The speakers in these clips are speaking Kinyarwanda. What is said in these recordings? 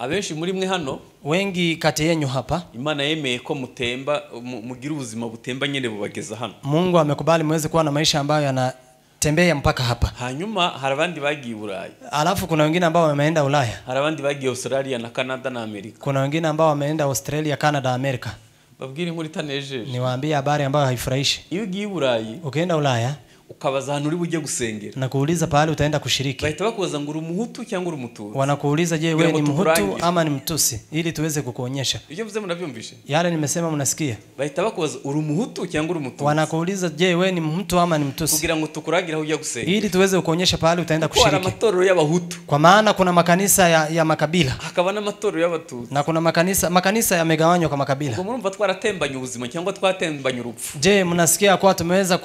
abenshi muri mwe hano wengi kati yenu hapa Imana yemeye ko mutemba mugira ubuzima butemba nyene bubageza hano. Mungu amekubali muweze kuwa na maisha ambayo yanatembea mpaka hapa. Hanyuma hari abandi bagiye Ulaya. Alafu kuna wengine ambao wameenda Ulaya. Hari abandi bagiye Australia na Canada na America. Kuna wengine ambao wameenda Australia, Canada, America. Babwire inkuru itanejeje. Niwaambie habari ambayo haifurahishi. Iyo ugiye Ulaya, ukienda Ulaya ukabaza ahantu uri bujye gusengera, na kuuliza pale utaenda kushiriki, bahita bakubaza ngo uri umuhutu cyangwa uri umututsi. Wanakuuliza je, wewe ni mhutu ama ni mtusi, ili tuweze kukuonyesha. Ibyo mvuze mnavyumvishe? Yale nimesema mnasikia? Bahita bakubaza uri umuhutu cyangwa uri umututsi. Wanakuuliza je, wewe ni mhutu ama ni mtusi, kugira ngo tukuragira aho ujya gusengera, ili tuweze kukuonyesha pale utaenda kushiriki. Kuna matorero y'abahutu, kwa maana kuna makanisa ya makabila, hakaba na matorero y'abatutsi, na kuna makanisa yamegawanywa kwa makabila. Ubwo murumva twaratembanye ubuzima cyangwa twatembanye urupfu. Je, mnasikia kwa tumeweza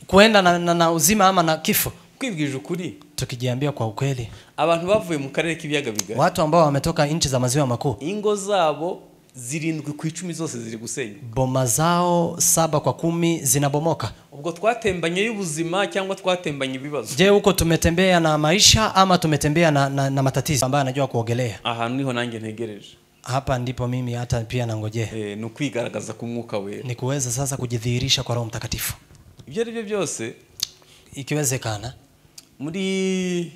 kuenda na uzima ama na kifo? Kwibwije ukuri, tukijiambia kwa ukweli, abantu bavuye mu karere k'ibyaga bigari, watu ambao wametoka nchi za maziwa makuu, ingo zabo 7 ku 10 zose ziri gusenya, boma zao 7 kwa 10 zinabomoka. Ubwo twatembanye y'ubuzima cyangwa twatembanye ibibazo? Je, huko tumetembea na maisha ama tumetembea na matatizo ambayo anajua kuogelea? Ahantu niho nanjye ntegereje. Hapa ndipo mimi hata pia nangojea. Ni kwigaragaza ku mwuka wera, ni kuweza sasa kujidhihirisha kwa Roho Mtakatifu. Ibyo ari byo byose ikiwezekana muri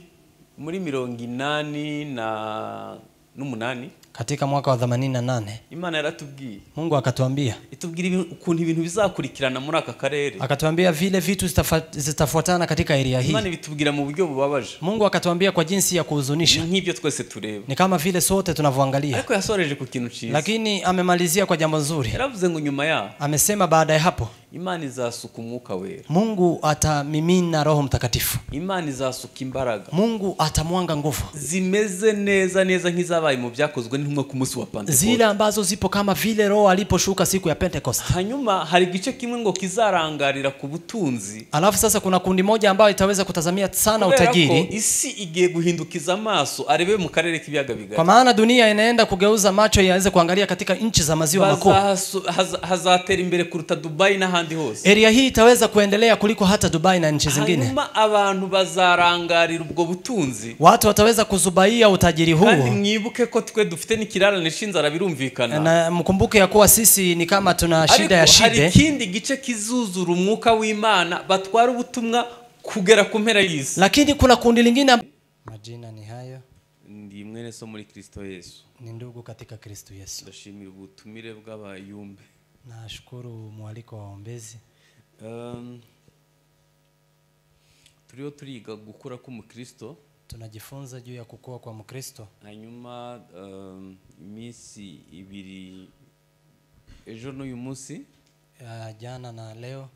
88 katika mwaka wa 88 Imana yaratubwiye, Mungu akatuambia, itubwira ukuntu ibintu bizakurikirana muri aka karere. Akatuambia vile vitu zitafuatana katika area hii. Imana bitubwira mu buryo bubabaje. Mungu akatuambia kwa jinsi ya kuhuzunisha. Nk'ibyo twese tureba, ni kama vile sote tunavyoangalia. Ariko yasoreje ku kintu cyiza, lakini amemalizia kwa jambo nzuri. Yaravuze ngo nyuma ya, amesema baada ya hapo Imana izasuka umwuka wera, Mungu atamimina Roho Mtakatifu. Imana izasuka imbaraga, Mungu atamwanga nguvu zimeze neza nk'izabaye mu byakozwe n'intumwa ku munsi wa Pentecost, zile ambazo zipo kama vile Roho aliposhuka siku ya Pentecost. Hanyuma hari gice kimwe ngo kizarangarira ku butunzi. Alafu sasa kuna kundi moja ambayo itaweza kutazamia sana utajiri. Isi igiye guhindukiza amaso arebe mu karere k'ibyaga bigari, kwa maana dunia inaenda kugeuza macho yaweze kuangalia katika nchi za maziwa makuu. Hazatera imbere kuruta Dubai na handi hose. Area hii itaweza kuendelea kuliko hata Dubai na nchi zingine. Hanyuma abantu bazarangarira ubwo butunzi, watu wataweza kuzubaia utajiri huo. Kandi mwibuke ko twe dufite n'ikirarane shinzara birumvikana, na mkumbuke ya kuwa sisi ni kama tuna shida ya shide. Hari kindi gice kizuzura umwuka w'Imana batwara ubutumwa kugera ku mpera y'isi. Lakini kuna kundi lingine. Majina ni hayo. Ndi mwene so muri Kristo Yesu, ni ndugu katika Kristo Yesu. Ndashimira ubutumire bw'abayumbe. Nashukuru mwaliko wa ombezi. Turiga gukura ku Mukristo, tunajifunza juu ya kukua kwa Mkristo. Hanyuma iminsi 2 ejo n'uyu munsi, jana na leo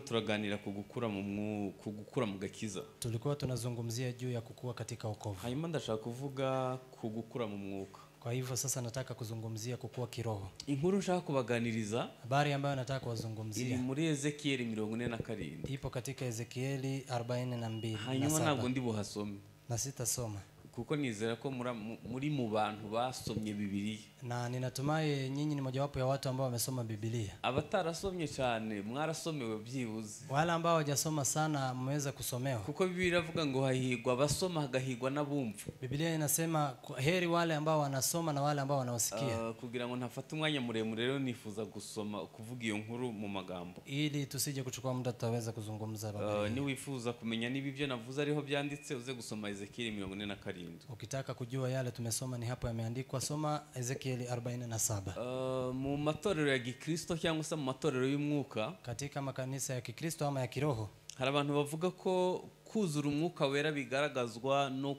turaganira kugukura mu gakiza. Tulikuwa tunazungumzia juu ya kukua katika wokovu. Hanyuma ndashaka kuvuga kugukura mu mwuka. Kwa hivyo sasa nataka kuzungumzia kukua kiroho. Inkuru nshaka kubaganiriza, habari ambayo nataka kuwazungumzia, iri muri Ezekiel 47. Ipo katika Ezekieli 42. Hanyuma ntabwo ndi buhasome, na sitasoma kuko nizera ko muri mu bantu basomye Bibiliya, na ninatumai nyinyi ni mojawapo ya watu ambao wamesoma Biblia. Abatarasomye cyane mwarasomewe byibuze, wale ambao hawajasoma sana mmeweza kusomewa, kuko Biblia iravuga ngo hahigwa abasoma hagahigwa n'abumva. Biblia inasema heri wale ambao wanasoma na wale ambao wanaosikia. Kugira ngo ntafate umwanya muremure rero nifuza gusoma kuvuga iyo nkuru mu magambo, ili tusije kuchukua muda tutaweza kuzungumza Biblia. Ni wifuza kumenya niba ibyo navuze ariho byanditse uze gusoma Ezekiel 47. Ukitaka kujua yale tumesoma ni hapo yameandikwa, soma Ezekiel 47. Mu matorero ya Gikristo cyangwa se mu matorero y'umwuka, katika makanisa ya Kikristo ama ya kiroho, hari abantu bavuga ko kuzura umwuka wera bigaragazwa no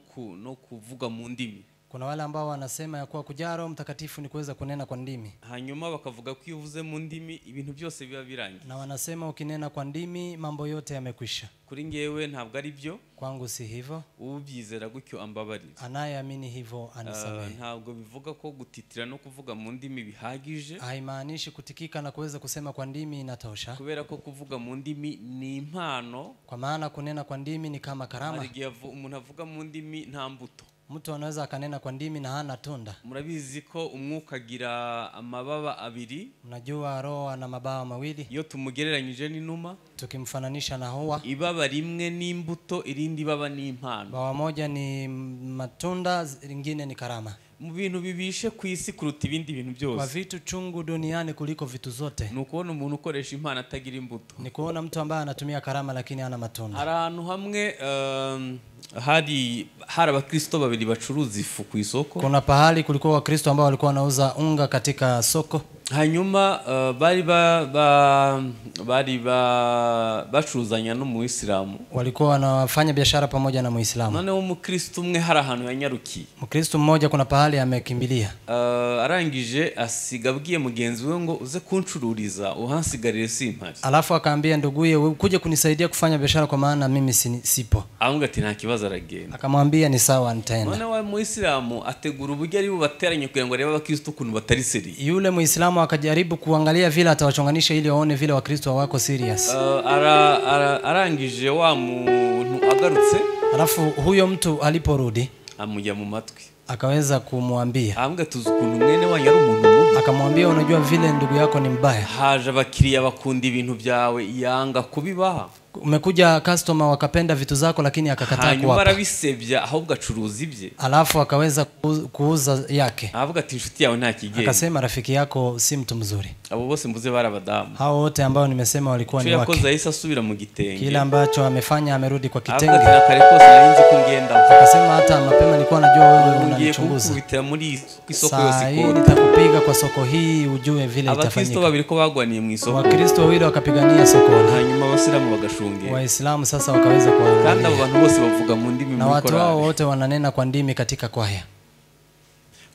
kuvuga mu ndimi. Kuna wale ambao wanasema ya kuwa kujaa Roho Mtakatifu ni kuweza kunena kwa ndimi. Hanyuma bakavuga ko iyo uvuze mu ndimi ibintu byose biba birangiye. Na wanasema ukinena kwa ndimi mambo yote yamekwisha. Kuri ngewe ntabwo ari byo. Kwangu si hivyo. Ubyizera gutyo ambabarira. Anayeamini hivyo anisamehe. Ntabwo bivuga ko gutitira no kuvuga mu ndimi bihagije. Haimaanishi kutikika na kuweza kusema kwa ndimi inatosha. Kubera ko kuvuga mu ndimi ni impano. Kwa maana kunena kwa ndimi ni kama karama. Hari umuntu avuga mu ndimi nta mbuto. Mtu anaweza akanena kwa ndimi na hana tunda. Murabizi ko umwuka agira amababa abiri. Mnajua roho ana mabawa mawili. Iyo tumugereranyije n'inuma, tukimfananisha na hoa, ibaba rimwe n'imbuto, irindi baba n'impano. Bawa moja ni matunda, lingine ni karama. mu bintu bibishe ku isi kuruta ibindi bintu byose. Kwa vitu chungu duniani kuliko vitu zote Ni ukubona umuntu ukoresha impano atagira imbuto. ni kuona mtu ambaye anatumia karama lakini hana matunda. Ahantu hamwe hari abakristo babiri bacuruza ifu ku isoko. Kuna pahali kulikuwa wakristo ambao walikuwa wanauza unga katika soko. Hanyuma bari bacuruzanya no mu Islamu. Walikuwa wanafanya biashara pamoja na Muislamu. None umukristo umwe hari ahantu yanyarukiye. Mkristo mmoja kuna pahali amekimbilia. Arangije asigabwiye mugenzi we ngo uze kuncururiza uhansigarire simpari. Alafu akaambia nduguye ukuje kunisaidia kufanya biashara kwa maana mimi sipo. Avuga ati nta kibazo aragenda. Akamwambia ni sawa nitaenda. None wa Muislamu ategura uburyo ari bubateranye kugira ngo arebe abakristo kuntu batari serious. Yule Muislamu akajaribu kuangalia vile atawachonganisha ili waone vile wakristo wako serious. Arangije wa muntu agarutse. Alafu huyo mtu aliporudi amujya mu matwi. Akaweza kumwambia. Ambwa tuzukuntu mwene wanyu ari umuntu mubi. Akamwambia unajua vile ndugu yako ni mbaya. Haje abakiriya bakunda ibintu byawe yanga kubibaha. Umekuja customer wakapenda vitu zako lakini akakataa kuwapa. Hanyuma arabisebya ahubwo acuruza ibye. Alafu akaweza kuuza yake. Avuga ati inshuti yawe nta kigenda. Akasema rafiki yako si mtu mzuri. Abo bose mbuze barabadamu. Hao wote ambao nimesema walikuwa ni wake. Yakoze ahisa asubira mu gitenge. Kila ambacho amefanya amerudi kwa kitenge. Avuga ati kare kose narinzi kungenda. Akasema hata mapema nilikuwa najua wewe unanichunguza. Kubitira muri isoko yose ko. Nitakupiga kwa soko hii ujue vile itafanyika. Abakristo babiri ko bagwaniye mu isoko. Wakristo wawili wakapigania sokoni. Hanyuma abasilamu bagashungera. Waislamu sasa wakaweza kuangalia. Kandi abo bantu bose bavuga mu ndimi na watu wao wote wananena kwa ndimi katika kwaya.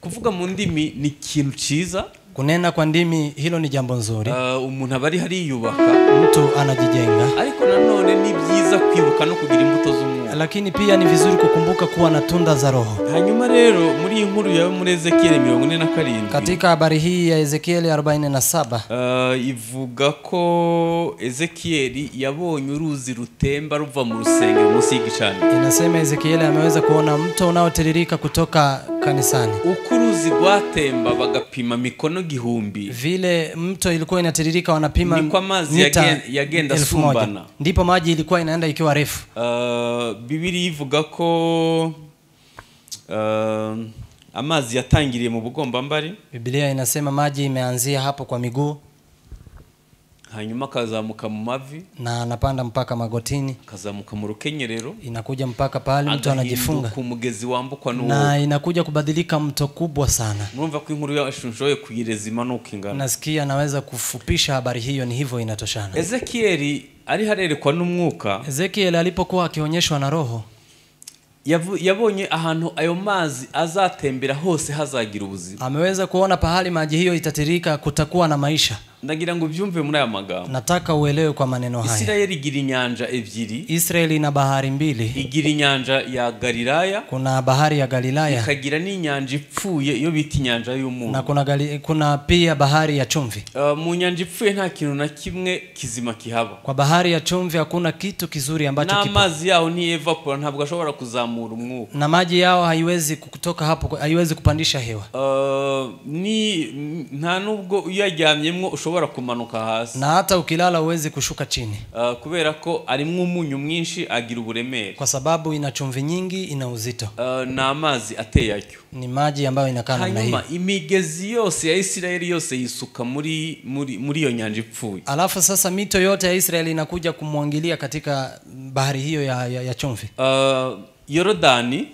Kuvuga mu ndimi ni ikintu ciza. Kunena kwa ndimi hilo ni jambo nzuri. Umuntu abari hari yubaka. Mtu anajijenga. Ariko nanone ni byiza kwibuka no kugira imbuto z'umwuka. Lakini pia ni vizuri kukumbuka kuwa na tunda za roho. Hanyuma rero muri inkuru ya muri Ezekiel 47. Katika habari hii ya Ezekiel 47. Ivuga ko Ezekiel yabonye uruzi rutemba ruva mu rusengero munsi y'igicaniro. Inasema Ezekiel ameweza kuona mto unaotiririka kutoka kanisani. Ukuruzi rwatemba bagapima mikono gihumbi. Vile mto ilikuwa inatiririka wanapima mita yagenda sumbana. Ndipo maji ilikuwa inaenda ikiwa refu. Bibiri ivuga ko amazi yatangiriye mu bugombambari. Biblia inasema maji imeanzia hapo kwa miguu. Hanyuma kazamuka mu mavi na anapanda mpaka magotini. Kazamuka mu rukenyerero. Inakuja mpaka pale mtu anajifunga. Ku mugezi wambukwa na inakuja kubadilika mto kubwa sana. Murumva ko inkuru yashushoye kuyirezima no kingana. Nasikia naweza kufupisha habari hiyo ni hivyo inatoshana. Ezekiel ari harerekwa n'umwuka. Ezekiel alipokuwa akionyeshwa na roho yabonye ahantu ayo mazi azatembera hose hazagira ubuzima. Ameweza kuona pahali maji hiyo itatirika kutakuwa na maisha. Ndagira ngo byumve muri aya magambo. Nataka uelewe kwa maneno haya. Israeli igira inyanja ebyiri. Israeli ina bahari mbili. Igira inyanja ya Galilaya. Kuna bahari ya Galilaya. Ikagira n'inyanja ipfuye iyo bita inyanja y'umunyu. Na kuna pia bahari ya chumvi. Mu nyanja ipfuye nta kintu na kimwe kizima kihaba. Kwa bahari ya chumvi hakuna kitu kizuri ambacho kipo. Na mazi yao ni evapora ntabwo ashobora kuzamura umwuka. Na maji yao haiwezi kutoka hapo, haiwezi kupandisha hewa. Nta nubwo uyaryamyemo ushobora kumanuka hasi. Na hata ukilala uwezi kushuka chini. Kubera ko arimwe umunyu mwinshi agira uburemere. Kwa sababu ina chumvi nyingi, ina uzito. Na amazi ateye atyo. Ni maji ambayo inakaa namna hiyo. Hanyuma imigezi yose ya Israeli yose yisuka muri iyo nyanja ipfuye. Alafu sasa mito yote ya Israeli inakuja kumwangilia katika bahari hiyo ya chumvi. Yorodani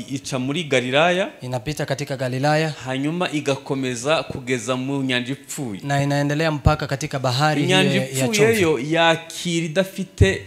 ica muri Galilaya. Inapita katika Galilaya. Hanyuma igakomeza kugeza mu nyanja ipfuye. Na inaendelea mpaka katika bahari hiyo ya chumvi. Nyanja ipfuye yo yakira idafite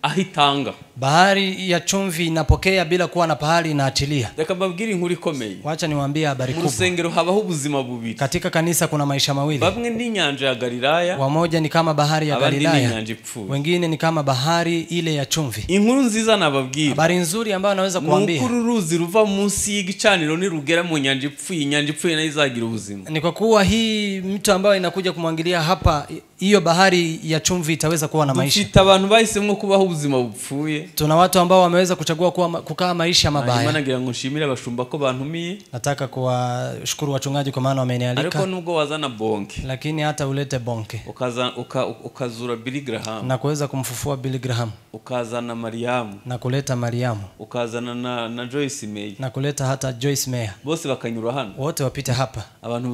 ahitanga. Bahari ya chumvi inapokea bila kuwa na pahali inaachilia. Reka mbabwire inkuru ikomeye. Wacha niwaambie habari kubwa. Mu rusengero habaho ubuzima bubiri. Katika kanisa kuna maisha mawili. Bamwe ni nyanja ya Galilaya. Wamoja ni kama bahari ya Galilaya. Wengine ni kama bahari ile ya chumvi. Inkuru nziza nababwira. Habari nzuri ambayo naweza kuambia. Mukuru ruzi ruva munsi y'igicaniro ni rugera mu nyanja ipfuye. Nyanja ipfuye nayo izagira ubuzima. Ni kwa kuwa hii mtu ambayo inakuja kumwangilia hapa, hiyo bahari ya chumvi itaweza kuwa na maisha. Dufite abantu bahisemo kubaho ubuzima bupfuye. Tuna watu ambao wameweza kuchagua kukaa maisha mabaya. Imana ngira ngo nshimire abashumba ko bantumiye. Nataka kuwashukuru wachungaji kwa maana wamenialika. Ariko nubwo wazana bonke. Lakini hata ulete bonke. Ukazura Billy Graham. Na kuweza kumfufua Billy Graham. Ukazana Mariamu. Na kuleta Mariamu. Ukazana na Joyce Meyer. Na kuleta hata Joyce Meyer. Bose bakanyura hano. Wote wapite hapa. Abantu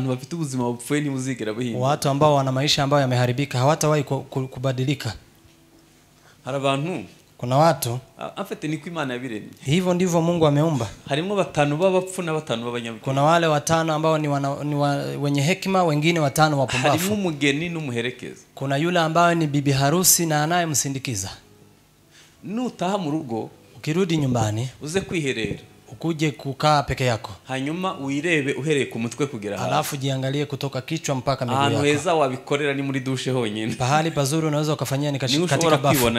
bafite ubuzima bupfuye ntibuzigera buhinduka. Watu ambao wana maisha ambayo yameharibika hawatawahi kubadilika. Hari abantu, kuna watu afite niko Imana yabiremye. Hivyo ndivyo Mungu ameumba. Harimo 5 b'abapfu na 5 b'abanyabwenge. Kuna wale 5 ambao ni wenye hekima, wengine 5 wapumbavu. Harimo umugeni n'umuherekeza. Kuna yule ambaye ni bibi harusi na anayemsindikiza. Nutaha mu rugo, ukirudi nyumbani, uze kwiherera. Ukuje kukaa peke yako. Hanyuma uirebe uhereye ku mutwe kugera hasi. Alafu jiangalie kutoka kichwa mpaka miguu yako. Weza wabikorera ni muri dushe honyine. Pahali pazuri unaweza ukafanyia ni katika bafu.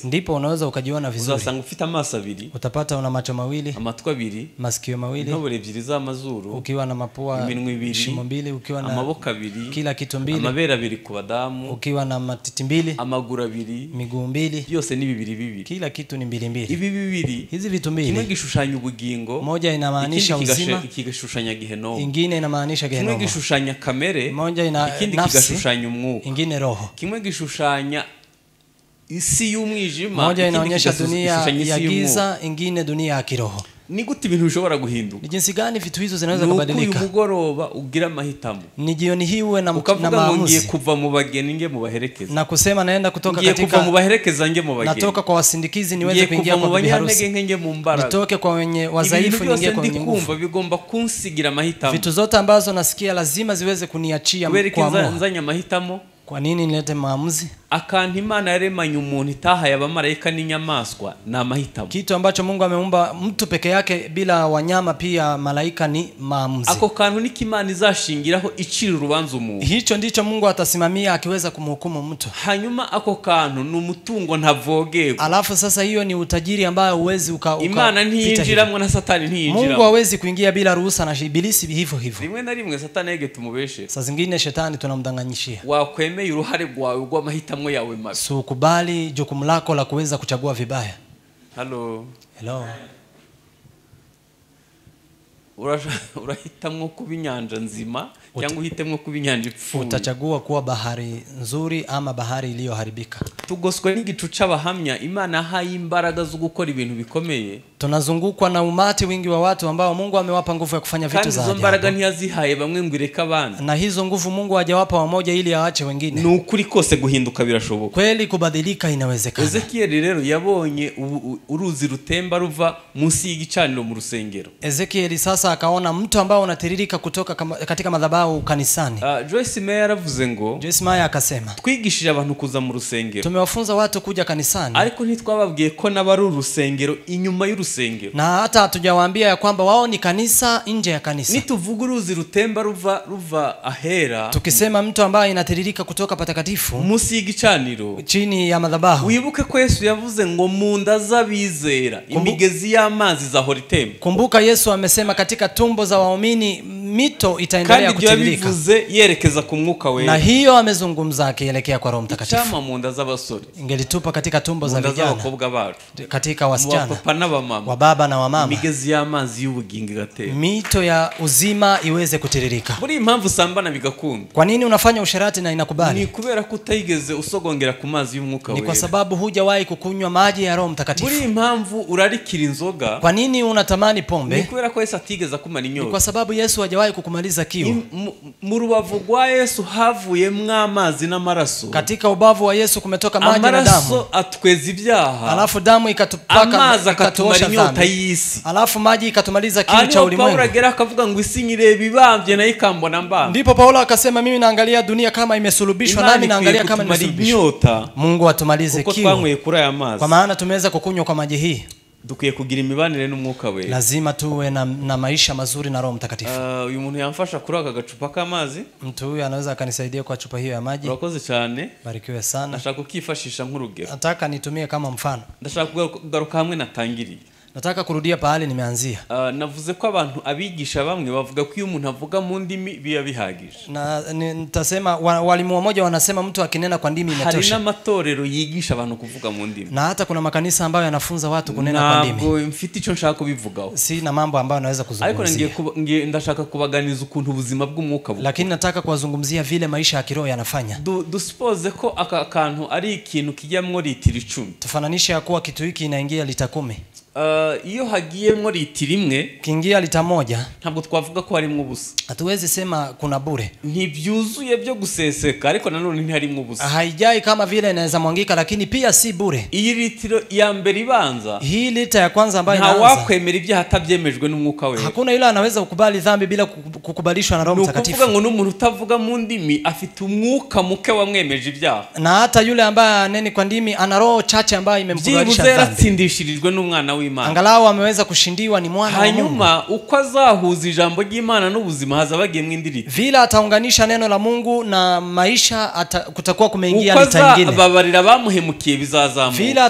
Ndipo unaweza ukajiona vizuri. Uzasanga ufite amaso abiri. Utapata una macho mawili, amatwi abiri, masikio mawili, intobore ebyiri z'amazuru, ukiwa na mapua, shimo mbili, ukiwa na amaboko abiri, kila kitu mbili, amabere abiri ku badamu, ukiwa na matiti mbili, amaguru abiri, miguu mbili, byose ni bibiri. Kila kitu ni mbili. Ibi bibiri, hizi vitu mbili, kimwe gishushanya ubugingo, moja inamaanisha uzima, kigashushanya gehenomu, ingine inamaanisha gehenomu, kimwe gishushanya kamere, moja ikindi kigashushanya umwuka, ingine roho, kimwe gishushanya isi y'umwijima, moja inaonyesha dunia ya giza, ingine dunia ya kiroho. Ni gute ibintu bishobora guhinduka? Ni jinsi gani vitu hizo zinaweza kubadilika? Uyu mugoroba ugira mahitamo. Ni jioni hii uwe na maamuzi. Ngiye kuva mu bageni nge mu baherekeza. Na kusema naenda kutoka katika ngiye kuva mu baherekeza nge mu bageni. Natoka kwa wasindikizi niweze kuingia kwa bibi harusi. Nge mu mbaraga. Nitoke kwa wenye wadhaifu niingie kwa wenye nguvu. Kumva bigomba kunsigira mahitamo. Vitu zote ambazo nasikia lazima ziweze kuniachia kwa Mungu. Nzanya mahitamo. Kwa nini nilete maamuzi? Akantu Imana yaremanye umuntu itahaye abamarayika n'inyamaswa na mahitamo. Kitu ambacho Mungu ameumba mtu peke yake bila wanyama pia malaika ni maamuzi. Ako kantu niki Imana izashingiraho icira urubanza umuntu. Hicho ndicho Mungu atasimamia akiweza kumhukumu mtu. Hanyuma ako kantu ni umutungo ntavogerwa. Alafu sasa hiyo ni utajiri ambao uwezi Imana ntiyinjiramwe na Satani ntiyinjira. Mungu hawezi kuingia bila ruhusa na ibilisi hivyo. Rimwe na rimwe Satani yege tumubeshe. Saa zingine shetani tunamdanganyishia. Wakwemeye uruhare rwawe rw'amahitamo yawe mabi. So kubali jukumu lako la kuweza kuchagua vibaya. Hello. Urahitamwo kuba inyanja nzima cyangwa uhitemwo kuba inyanja ipfuye. Utachagua kuwa bahari nzuri ama bahari iliyoharibika. Tugoswe n'igicu c'abahamya Imana haye imbaraga zo gukora ibintu bikomeye. Tunazungukwa na umati wingi wa watu ambao Mungu amewapa nguvu ya kufanya vitu za ajabu. Kandi hizo mbaraga ntiyazihaye bamwe ngwireka abana. Na hizo nguvu Mungu hajawapa wamoja ili aache wengine. Ni ukuri kose guhinduka birashoboka. Kweli kubadilika inawezekana. Ezekiel rero yabonye uruzi rutemba ruva munsi y'igicaniro mu rusengero. Ezekiel sasa akaona mtu ambao unatiririka kutoka katika madhabahu kanisani. Joyce Meyer yaravuze ngo, Joyce Meyer akasema, twigishije abantu kuza mu rusengero. Tumewafunza watu kuja kanisani. Ariko ntitwababwiye ko nabari urusengero inyuma y'urusengero. Na hata hatujawaambia ya kwamba wao ni kanisa nje ya kanisa. Nituvuga uruzi rutemba ruva ahera. Tukisema mtu ambaye inatiririka kutoka patakatifu munsi y'igicaniro chini ya madhabahu. Wibuke ko Yesu yavuze ngo munda z'abizera imigezi y'amazi zahora itemba. Kumbuka Yesu amesema katika tumbo za waumini mito itaendelea kutiririka. Kandi yabivuze yerekeza ku mwuka wera. Na hiyo amezungumza akielekea kwa Roho Mtakatifu. Chama munda z'abasore. Ingelitupa katika tumbo za vijana. Katika wasichana. Papa na bamama. Wa baba na wa mama. Imigezi y'amazi y'ubugingo igatera. Mito ya uzima iweze kutiririka. Muri impamvu sambana bigakunda. Kwa nini unafanya usherati na inakubali? Ni kubera kutayigeze usogongera ku mazi y'umwuka wera. Ni kwa sababu hujawahi kukunywa maji ya Roho Mtakatifu. Muri impamvu urarikira inzoga. Kwa nini unatamani pombe? Ni kubera ko Yesu atigeze akumara inyota. Ni kwa sababu Yesu hajawahi kukumaliza kiu. Mu rubavu rwa Yesu havuyemwo amazi n'amaraso. Katika ubavu wa Yesu kumetoka maji na damu. Amaraso atweza ibyaha. Alafu damu ikatupaka, amazi akatumara inyota y'isi. Alafu maji ikatumaliza kiu cha ulimwengu. Paulo agera akavuga ngo isi nyireba ibambye na ikambona mbamba. Ndipo Paulo akasema mimi naangalia dunia kama imesulubishwa nami naangalia kama imesulubishwa. Mungu atumalize kiu. Kwa maana tumeweza kukunywa kwa maji hii. Dukwiye kugira imibanire n'umwuka wera. Lazima tuwe na maisha mazuri na Roho Mtakatifu. Uyu muntu yamfasha kuri aka gacupa k'amazi. Mtu huyu anaweza akanisaidia kwa chupa hiyo ya maji. Urakoze cyane. Barikiwe sana. Nashaka kukifashisha nk'urugero. Nataka nitumie kama mfano. Ndashaka kugaruka hamwe natangiriye. Nataka kurudia pale nimeanzia. Navuze ko abantu abigisha bamwe bavuga ko iyo umuntu avuga mu ndimi biya bihagije. Na nitasema walimu wamoja wanasema mtu akinena kwa ndimi imetosha. Hari n'amatorero yigisha abantu kuvuga mu ndimi. Na hata kuna makanisa ambayo yanafunza watu kunena kwa ndimi. Ntabwo mfite icyo nshaka kubivugaho. Si na mambo ambayo naweza kuzungumzia. Ariko ndashaka kubaganiza ukuntu ubuzima bw'umwuka buko. Lakini nataka kuwazungumzia vile maisha ya kiroho yanafanya. Duspose ko aka kantu ari ikintu kijyamwo litiro 10. Tufananisha kuwa kitu hiki inaingia lita 10. Iyo hagiyemo litiro imwe kingia lita moja, ntabwo twavuga ko harimo ubusa. Hatuwezi sema kuna bure. Ntibyuzuye byo guseseka ariko nanone ntiharimo ubusa. Haijai kama vile inaweza mwangika lakini pia si bure. Iyi litiro ya mbere ibanza, hii lita ya kwanza ambayo inaanza, nta wakwemera ibyaha atabyemejwe n'umwuka we. Hakuna yule anaweza kukubali dhambi bila kukubalishwa na Roho Mtakatifu. Nukuvuga ngo n'umuntu utavuga mu ndimi afite umwuka muke wamwemeje ibyaha. Na hata yule ambaye aneni kwa ndimi ana roho chache ambayo imemkubalisha dhambi. Yatsindishirijwe n'umwana w'Imana. Angalau ameweza kushindiwa ni mwana wa Mungu. Hanyuma uko azahuza ijambo ry'Imana n'ubuzima hazabagiye mw'indirito. Vile ataunganisha neno la Mungu na maisha kutakuwa kumeingia lita nyingine. Uko azababarira bamuhemukiye bizazamuka. Vile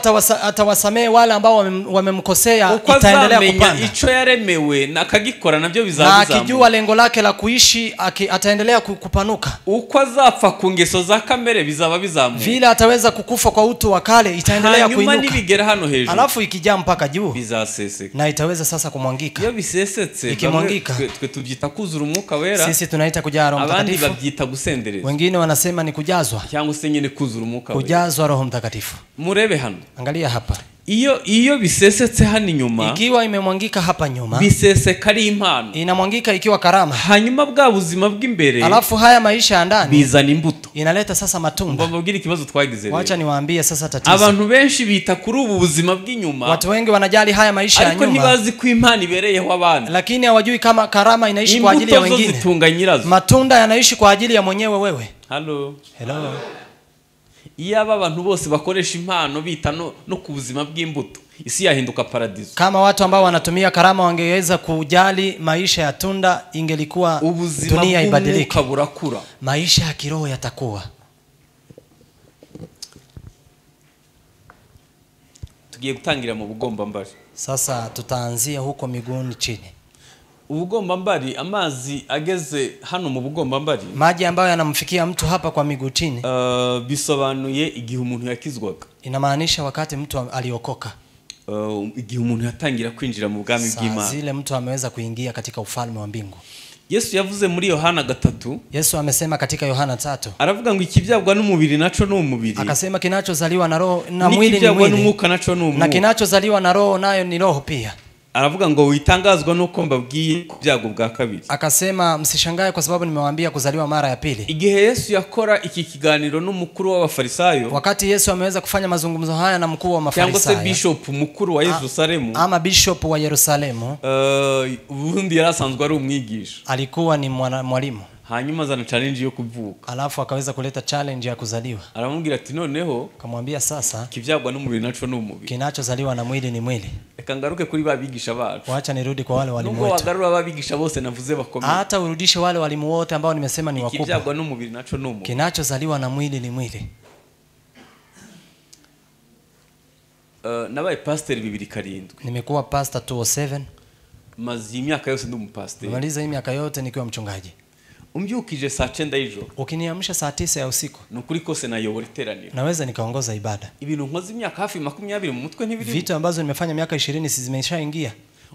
atawasamee wale ambao wamemkosea itaendelea kupanda. Ico yaremewe na akagikora nabyo bizazamuka. Na akijua lengo lake la kuishi ataendelea kupanuka. Uko azapfa ku ngeso za kamere bizaba bizamuka. Vile ataweza kukufa kwa utu wa kale itaendelea kuinuka. Hanyuma nibigera hano hejuru. Alafu ikijaa mpaka juu bizaseseka. Na itaweza sasa kumwangika. Iyo bisesetse ikimwangika twe tubyita kuzura umwuka wera. Sisi tunaita kujaa Roho Mtakatifu. Abandi babyita gusendereza. Wengine wanasema ni kujazwa. Cyangwa se nyine kuzura umwuka wera. Kujazwa Roho Mtakatifu. Murebe hano. Angalia hapa. Iyo bisesetse hano nyuma, ikiwa imemwangika hapa nyuma, biseseka ari impano, inamwangika ikiwa karama. Hanyuma bwa buzima bw'imbere, alafu haya maisha ya ndani bizana imbuto, inaleta sasa matunda. Mbabwira ikibazo twagize rero. Wacha niwaambie sasa tatizo. Abantu benshi bita kuri ubu buzima bw'inyuma. Watu wengi wanajali haya maisha ya nyuma. Ariko ntibazi ko impano ibereyeho abandi. Lakini hawajui kama karama inaishi kwa ajili ya wengine. Imbuto zitunga nyirazo. Matunda yanaishi kwa ajili ya mwenyewe wewe. Hello. Hello. Iyo abantu bose bakoresha impano bita no ku buzima bw'imbuto, isi yahinduka paradiso. Kama watu ambao wanatumia karama wangeweza kujali maisha ya tunda, ingelikuwa dunia ibadilike. Maisha ya kiroho yatakuwa. Tugiye gutangira mu bugomba mbari. Sasa tutaanzia huko miguuni chini. Ubugomba mbari, amazi ageze hano mu bugomba mbari, maji ambayo yanamfikia mtu hapa kwa miguu chini, bisobanuye igihe umuntu yakizwaga. Inamaanisha wakati mtu aliokoka, igihe umuntu yatangira kwinjira mu bwami bw'Imana, zile mtu ameweza kuingia katika ufalme wa mbingu. Yesu yavuze muri Yohana 3. Yesu amesema katika Yohana 3. Aravuga ngo ikibyabwa n'umubiri naco no umubiri. Akasema kinachozaliwa na roho na mwili ni mwili. N'umwuka naco no umwuka. Na kinachozaliwa na roho nayo ni roho pia. Aravuga ngo witangazwa nuko mbabwiye kubyago bwa kabiri. Akasema msishangae kwa sababu nimewaambia kuzaliwa mara ya pili. Igihe Yesu yakora iki kiganiro n'umukuru w'abafarisayo, wakati Yesu ameweza kufanya mazungumzo haya na mkuu wa mafarisayo, cyangwa se bishop mukuru wa Yerusalemu, ama bishop wa Yerusalemu, ubundi yarasanzwe ari umwigisha, alikuwa ni mwalimu. Hanyuma zana challenge yo kuvuka. Alafu akaweza kuleta challenge ya kuzaliwa. Aramubwira ati noneho, akamwambia sasa kivyagwa n'umubiri naco n'umubiri. Kinachozaliwa na mwili ni mwili. Eka ngaruke kuri babigisha bacu. Wacha nirudi kwa wale walimu wetu. Nubwo wagarura babigisha bose navuze bakomeye. Hata urudishe wale walimu wote ambao nimesema ni wakubwa. Kivyagwa n'umubiri naco n'umubiri. Kinachozaliwa na mwili ni mwili. Nabaye pastor 207. Nimekuwa pastor 207. Mazi imyaka yose ndi umupastor. Nimaliza hii miaka yote nikiwa mchungaji. Umbyukije saa 9 y'ijoro, ukiniamsha saa 9 ya usiku, nukuri kose nayobora iteraniro, naweza nikaongoza ibada. Ibintu nkoze imyaka hafi 20 mu mutwe ntibiri. Vitu ambazo nimefanya miaka 20 si zimeshaingia.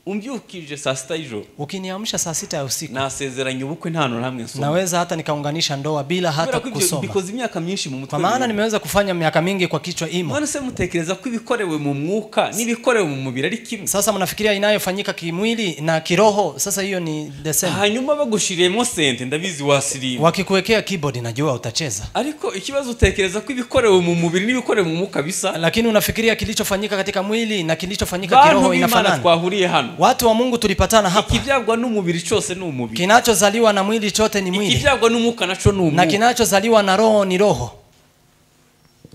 Umbyukije saa 6 y'ijoro, ukiniamsha saa 6 ya usiku, nasezeranye ubukwe nta hantu namwe nsoma. Naweza hata nikaunganisha ndoa bila hata kusoma. Bikoze imyaka myinshi mu mutwe. Kwa maana nimeweza kufanya miaka mingi kwa kichwa imo. Mwana se mutekereza ko ibikorewe mu mwuka n'ibikorewe mu mubiri ari kimwe. Sasa mnafikiria inayofanyika kimwili na kiroho, sasa hiyo ni the same. Hanyuma bagushiriyemo sente ndabizi wasirimu. Wakikuwekea keyboard najua utacheza. Ariko ikibazo utekereza ko ibikorewe mu mubiri n'ibikorewe mu mwuka bisa. Lakini unafikiria kilichofanyika katika mwili na kilichofanyika kiroho inafanana. Twahuriye hano. Watu wa Mungu tulipatana hapa. Ikivyagwa n'umubiri cyose ni umubiri. Kinachozaliwa na mwili chote ni mwili. Ikivyagwa n'umwuka naco ni umwuka. Na kinachozaliwa na roho ni roho.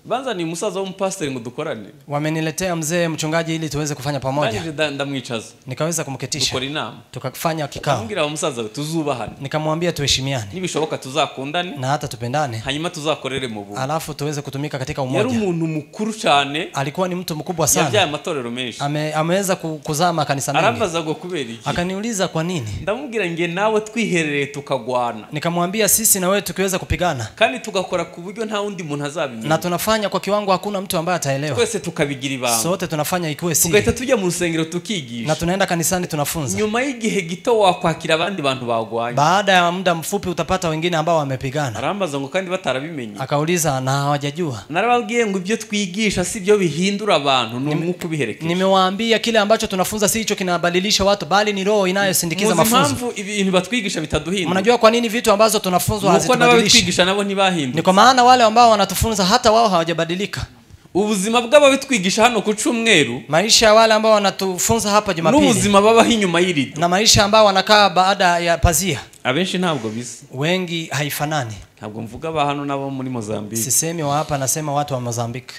Banza ni musaza wa mpastor ngo dukorane. Wameniletea mzee mchungaji ili tuweze kufanya pamoja. Ndamwicaza. Nikaweza kumketisha. Dukora inama. Tukafanya kikao. Ambwira musaza tuzubahane. Nikamwambia tuheshimiane. Nibishoboka tuzakundane. Na hata tupendane. Hanyuma tuzakorere mu buntu. Alafu tuweze kutumika katika umoja. Yari umuntu mukuru cyane. Alikuwa ni mtu mkubwa sana. Yabyaye amatorero menshi. Ameweza kuzama kanisa mengi. Arambaza ngo kubera iki? Akaniuliza kwa nini? Ndamubwira nge nawe twiherereye tukagwana. Nikamwambia sisi na wewe tukiweza kupigana. Kandi tugakora ku buryo nta wundi muntu azabimenya. Na tunafanya kwa kiwango hakuna mtu ambaye ataelewa. Twese tukabigira ibanga. Sote tunafanya ikiwe siri. Tugaita tujya mu rusengero tukigisha. Na tunaenda kanisani tunafunza. Nyuma y'igihe gito wakwakira abandi bantu bagwanye. Baada ya muda mfupi utapata wengine ambao wamepigana. Arambaza ngo kandi batarabimenye. Akauliza na hawajajua. Narababwiye ngo ibyo twigisha si byo bihindura abantu n'umwuka ubiherekeje. Nimewaambia kile ambacho tunafunza si hicho kinabadilisha watu bali ni roho inayosindikiza mafunzo. Mpamvu ibintu batwigisha bitaduhindura. Mnajua kwa nini vitu ambazo tunafunzwa hazitubadilishi? Twigisha nabo ntibahindura. Ni kwa maana wale ambao wanatufunza hata wao hawajabadilika. Ubuzima bw'ababitwigisha hano ku cyumweru, maisha ya wale ambao wanatufunza hapa Jumapili, n'ubuzima baba hinyuma y'irido, na maisha ambao wanakaa baada ya pazia, abenshi ntabwo bisa, wengi haifanani. Ntabwo mvuga ba hano nabo muri Mozambique, sisemi wa hapa, nasema watu wa Mozambique.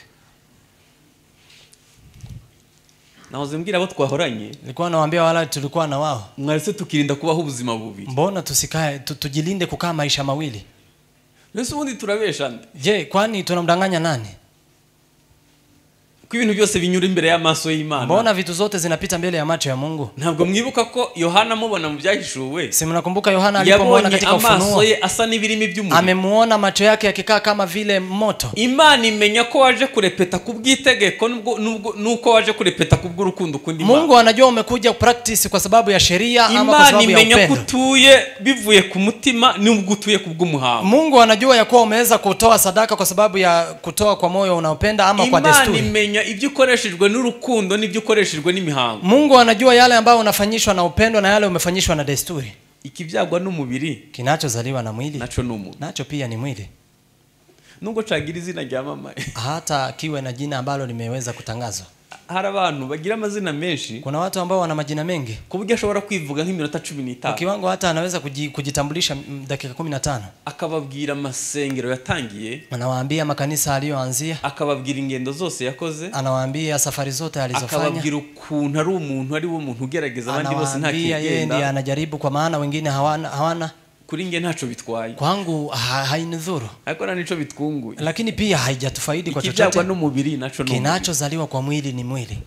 Nahoze mbwira abo twahoranye, nilikuwa nawaambia wala tulikuwa na wao, mwarese tukirinda kubaho ubuzima bubi. Mbona tusikae tujilinde kukaa maisha mawili? Nese ubundi turabesha nde? Je, kwani tunamdanganya nani? Ko ibintu byose binyura imbere y'amaso y'Imana. Mbona vitu zote zinapita mbele ya macho ya Mungu? Ntabwo mwibuka ko Yohana mubona mu byahishuwe? Si mnakumbuka Yohana alipomwona katika Ufunuo? Amaso ye asa n'ibirimi by'umuriro. Amemuona macho yake yakikaa kama vile moto. Imana imenya ko waje kurepeta kubwitegeko nuko waje kurepeta kubw'urukundo kundi Imana. Mungu anajua umekuja practice kwa sababu ya sheria ama kwa sababu ya upendo. Imana imenya kutuye bivuye ku mutima n'ubwo utuye kubw'umuhango. Mungu anajua ya kuwa umeweza kutoa sadaka kwa sababu ya kutoa kwa moyo unaopenda ama kwa desturi. Imana imenya ibyo ukoreshejwe n'urukundo n'ibyo ukoreshejwe n'imihango. Mungu anajua yale ambayo unafanyishwa na upendo na yale umefanyishwa na desturi. Ikibyagwa n'umubiri, kinachozaliwa na mwili, nacho n'umuntu, nacho pia ni mwili. Nungo cagira izina ryamamaye, hata kiwe na jina ambalo limeweza kutangazwa. Hari abantu bagira amazina menshi. Kuna watu ambao wana majina mengi, kuburyo ashobora kwivuga nk'iminota 15. Kwa kiwango hata anaweza kujitambulisha dakika 15. Akababwira amasengero yatangiye, anawaambia makanisa aliyoanzia, akababwira ingendo zose yakoze, anawaambia safari zote alizofanya, akababwira ukuntu ari umuntu ari wo muntu ugerageza abandi bose nta kigenda. Yeye ndiye anajaribu kwa maana wengine hawana. Kuri nge ntacho bitwaye, kwangu hainidhuru, ariko na nico bitwunguye, lakini pia haijatufaidi kwa chochote. Ikibyagwa n'umubiri nacho n'umubiri, kinachozaliwa kwa mwili ni mwili.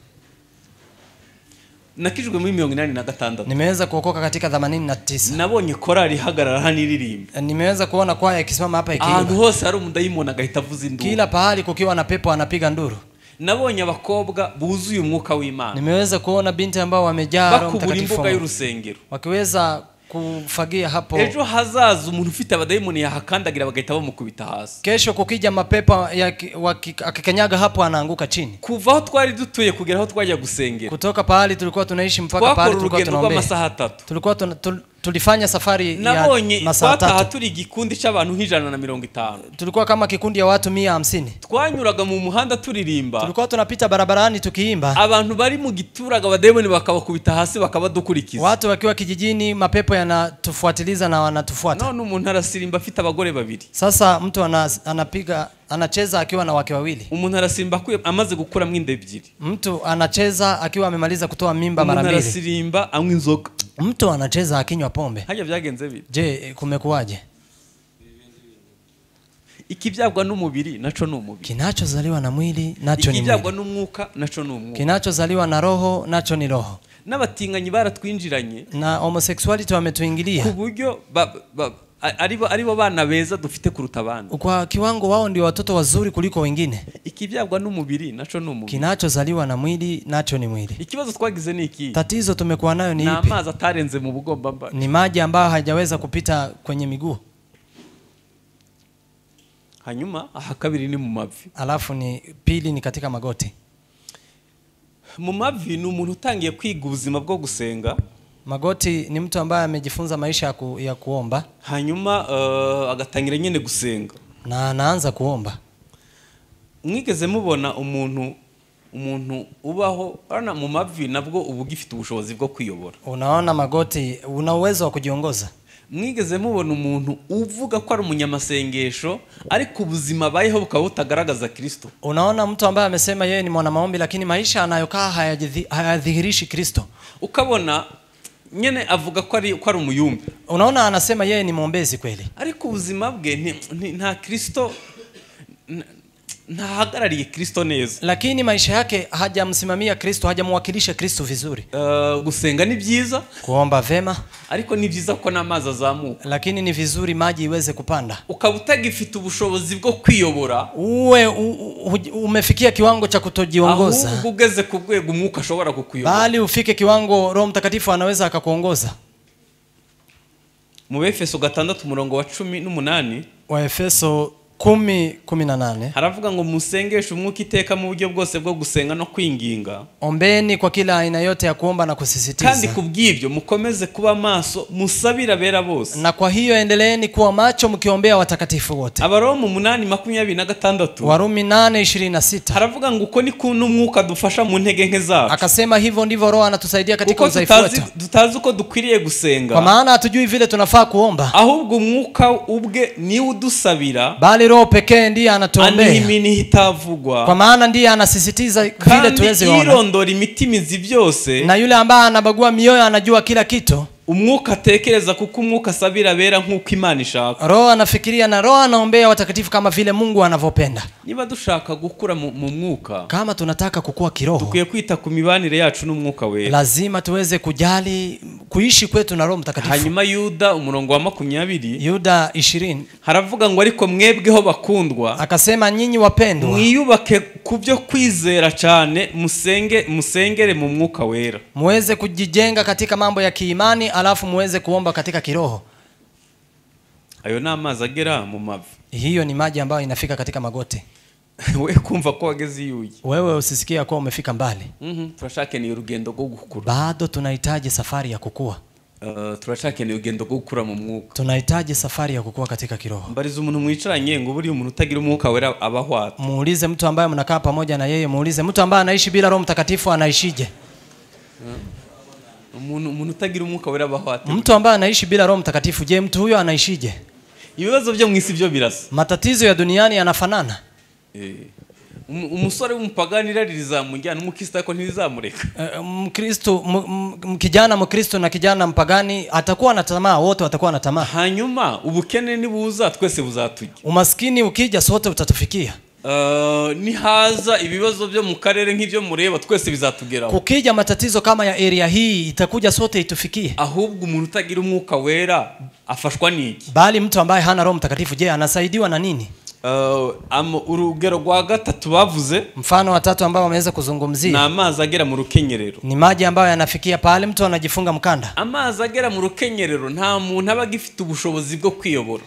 Nakijwe muri 86. Nimeweza kuokoka katika 89. Nabonye korali hagarara haniririmba. Nimeweza kuona kwaya ikisimama hapa ikiimba. Ahantu hose hari umudayimoni agahita avuza induru. Kila pahali kukiwa na pepo anapiga nduru. Nabonye abakobwa buzuye umwuka w'Imana. Nimeweza kuona binti ambao wamejaa Roho Mtakatifu, imbuga y'urusengero, wakiweza kufagia hapo. Ejo hazaza umuntu ufite abadayimoni yahakandagira bagahita bamukubita hasi. Kesho kukija mapepo akikanyaga hapo anaanguka chini. Kuva aho twari dutuye kugera aho twajya gusengera, kutoka pahali tulikuwa tunaishi mpaka pahali tulikuwa tunaombea, tulikuwa tulifanya safari ya masaa 3. Turi gikundi cy'abantu 150. Tulikuwa kama kikundi ya watu 150. Twanyuraga mu muhanda turirimba. Tulikuwa tunapita barabarani tukiimba. Abantu bari mu gituraga abadayimoni bakabakubita hasi bakabadukurikiza. Watu wakiwa kijijini mapepo yanatufuatiliza na wanatufuata. None umuntu arasirimba afite abagore babiri. Sasa mtu anapiga anacheza akiwa na wake wawili. Umuntu arasimba amaze gukura mwinde ebyiri. Mtu anacheza akiwa amemaliza kutoa mimba mara 2. Umuntu arasimba anywa inzoga. Mtu anacheza akinywa pombe. Haja byagenze bite? Je, kumekuwaje? Ikibyagwa n'umubiri naco n'umubiri, kinachozaliwa na mwili nacho ni mwili, ikibyagwa n'umwuka naco n'umwuka, kinachozaliwa na roho nacho ni roho. N'abatinganyi baratwinjiranye, na homosexuality wametuingilia ku buryo aribo bana beza dufite kuruta abandi. Kwa kiwango wao ndio watoto wazuri kuliko wengine. Ikibyagwa n'umubiri naco n'umubiri, kinachozaliwa na mwili nacho ni mwili. Ikibazo twagize ni iki? Tatizo tumekuwa nayo ni ipi? Na amazi atarenze mu bugomba mba, ni maji ambayo hajaweza kupita kwenye miguu. Hanyuma kabiri ni mu mavi, alafu ni pili ni katika magoti. Mu mavi ni umuntu utangiye kwiga ubuzima bwo gusenga. Magoti ni mtu ambaye amejifunza maisha ya kuomba. Hanyuma agatangira nyene gusenga na anaanza kuomba. Mwigeze mubona umuntu ubaho ana mu mavi nabwo ubugifite ubushobozi bwo kwiyobora? Unaona magoti una uwezo wa kujiongoza. mwigeze mubona umuntu uvuga ko ari umunyamasengesho ariko ubuzima bayeho bukaba butagaragaza Kristo? Unaona mtu ambaye amesema yeye ni mwana maombi lakini maisha anayokaa hayadhihirishi Kristo. Ukabona nyene avuga ko ari umuyumbi. Unaona anasema yeye ni muombezi kweli, ariko ubuzima bwe nta Kristo, ntahagarariye Kristo neza. Lakini maisha yake hajamsimamia Kristo, hajamwakilisha Kristo vizuri. Gusenga ni byiza, kuomba vema, ariko ni byiza ko namazi azamuka, lakini ni vizuri maji iweze kupanda. Ukabutagifite ubushobozi bwo kwiyobora, umefikia kiwango cha kutojiongoza, ahubwo ugeze ku rwego umwuka ashobora kukuyobora, bali ufike kiwango Roho Mtakatifu anaweza akakuongoza. Mu Efeso 6:18, wa Efeso 10:18 haravuga ngo musengeshe umwuka iteka mu buryo bwose bwo gusenga no kwinginga, ombeni kwa kila aina yote ya kuomba na kusisitiza, kandi kubw'ibyo mukomeze kuba maso musabira bera bose, na kwa hiyo endeleeni kuwa macho mkiombea watakatifu wote. Abaroma 8:26, Warumi 8:26 haravuga ngo uko ni kuntu umwuka dufasha mu ntege nke zacu. Akasema hivyo ndivyo Roho anatusaidia katika udhaifu wetu. Tutazi uko dukwiriye gusenga, kwa maana hatujui vile tunafaa kuomba, ahubwo umwuka ubwe ni udusabira, bali Roho pekee ndiye anatuombea, anihimini hitavugwa, kwa maana ndiye anasisitiza vile tuweze kuona, irondora imitimizi byose, na yule ambaye anabagua mioyo anajua kila kitu. Umwuka atekereza kuko umwuka asabira bera nk'uko Imana ishaka. Roho anafikiria na Roho anaombea watakatifu kama vile Mungu anavyopenda. Niba dushaka gukura mu mwuka, kama tunataka kukua kiroho, tukwiye kwita ku mibanire yacu n'umwuka wera, lazima tuweze kujali kuishi kwetu na Roho Mtakatifu. Hanyuma Yuda 20, Yuda 20 haravuga ngo ariko mwebweho bakundwa, akasema nyinyi wapendwa, mwiyubake kubyo kwizera cyane, musengere mu mwuka wera, muweze kujijenga katika mambo ya kiimani, alafu muweze kuomba katika kiroho. Ayo na amazi agera mu mavi, hiyo ni maji ambayo inafika katika magoti. Wewe kumva ko wageze yuyi, wewe usisikia kwa umefika mbali. Turashaka ni urugendo rwo gukura, bado tunahitaji safari ya kukua. Turashaka ni urugendo rwo gukura mu mwuka, tunahitaji safari ya kukua katika kiroho. Mbariza umuntu mwicaranye ngo buri umuntu utagira umwuka wera abahwata. Muulize mtu ambaye mnakaa pamoja na yeye, muulize mtu ambaye anaishi bila Roho Mtakatifu anaishije? Umuntu utagira umwuka wera abahwata, mtu ambaye anaishi bila Roho Mtakatifu, je, mtu huyo anaishije? Ibibazo byo mwisi byo birasa, matatizo ya duniani yanafanana. Umusore w'umupagani raririza mujyana umukristo ko ntizamureka. Mkristo kijana mkristo na kijana mpagani atakuwa na tamaa, wote watakuwa na tamaa. Hanyuma ubukene nibuza twese buzatujya, umaskini ukija sote utatufikia. Nihaza ibibazo byo mu karere nk'ibyo mureba twese bizatugeraho. Kukija matatizo kama ya area hii itakuja sote itufikie. Ahubwo umuntu utagira umwuka wera afashwa niki? Bali mtu ambaye hana Roho Mtakatifu, je, anasaidiwa na nini? Urugero rwa gatatu bavuze, mfano wa tatu ambao wameweza kuzungumzia, na amazi agera mu rukenyerero, ni maji ambayo yanafikia pale mtu anajifunga mkanda. Amazi agera mu rukenyerero nta muntu abagifite ubushobozi bwo kwiyobora.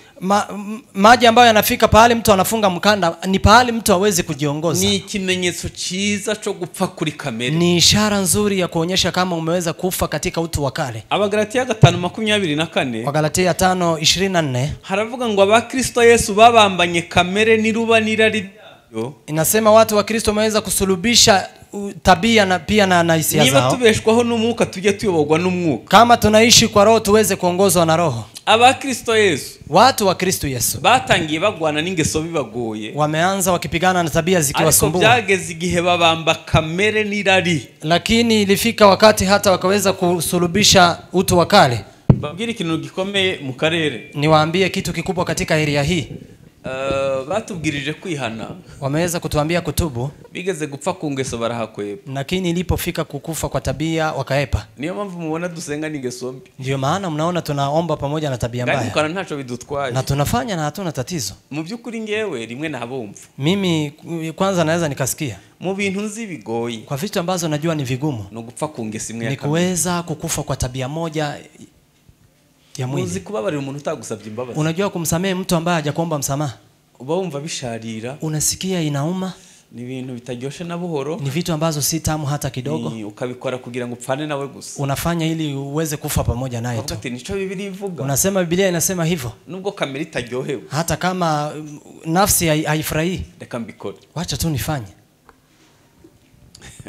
Maji ambayo yanafika pale mtu anafunga mkanda ni pale mtu hawezi kujiongoza. Ni ikimenyetso cyiza cyo gupfa kuri kamere, ni ishara nzuri ya kuonyesha kama umeweza kufa katika utu wa kale. Abagalatia 5:24, Wagalatia 5:24 haravuga ngo abakristo Yesu babambanye kamere nirubanira ryo. Inasema watu wa Kristo wameweza kusulubisha tabia na pia na hisia zao. Niba tubeshwaho n'umwuka tujye tuyoborwa n'umwuka, kama tunaishi kwa Roho tuweze kuongozwa na Roho. Abakristo Yesu, watu wa Kristo Yesu batangiye bagwana n'ingeso bibagoye, wameanza wakipigana na tabia zikiwasumbua, ariko byageze igihe babamba kamere n'irari, lakini ilifika wakati hata wakaweza kusulubisha utu wa kale. Babwire ikintu gikomeye mu karere, niwaambie kitu kikubwa katika area hii. Batubwirije kwihana, wameweza kutuambia kutubu, bigeze gupfa ku ngeso barahakweba, lakini ilipofika kukufa kwa tabia wakaepa. Niyo mpamvu muona dusenga n'ingeso mbi, ndio maana mnaona tunaomba pamoja na tabia mbaya, kandi ntacho bidutwaye na tunafanya na hatuna tatizo. Mu byukuri ngewe rimwe nabumva, mimi kwanza naweza nikasikia mu bintu nzi bigoye, kwa vitu ambazo najua ni vigumu, no gupfa ku ngeso imwe ya ni kuweza kukufa kwa tabia moja ya mwili. Uzi kubabarira umuntu utagusabye imbabazi, unajua kumsamehe mtu ambaye hajakuomba msamaha, uba wumva bisharira, unasikia inauma, ni ibintu bitaryoshe na buhoro, ni vitu ambazo si tamu hata kidogo, ukabikora kugira ngo upfane nawe gusa, unafanya ili uweze kufa pamoja naye tu. Nico Biblia ivuga, unasema Biblia inasema hivyo, nubwo kamera itaryohewe, hata kama nafsi haifurahi, reka mbikore, wacha tu nifanye.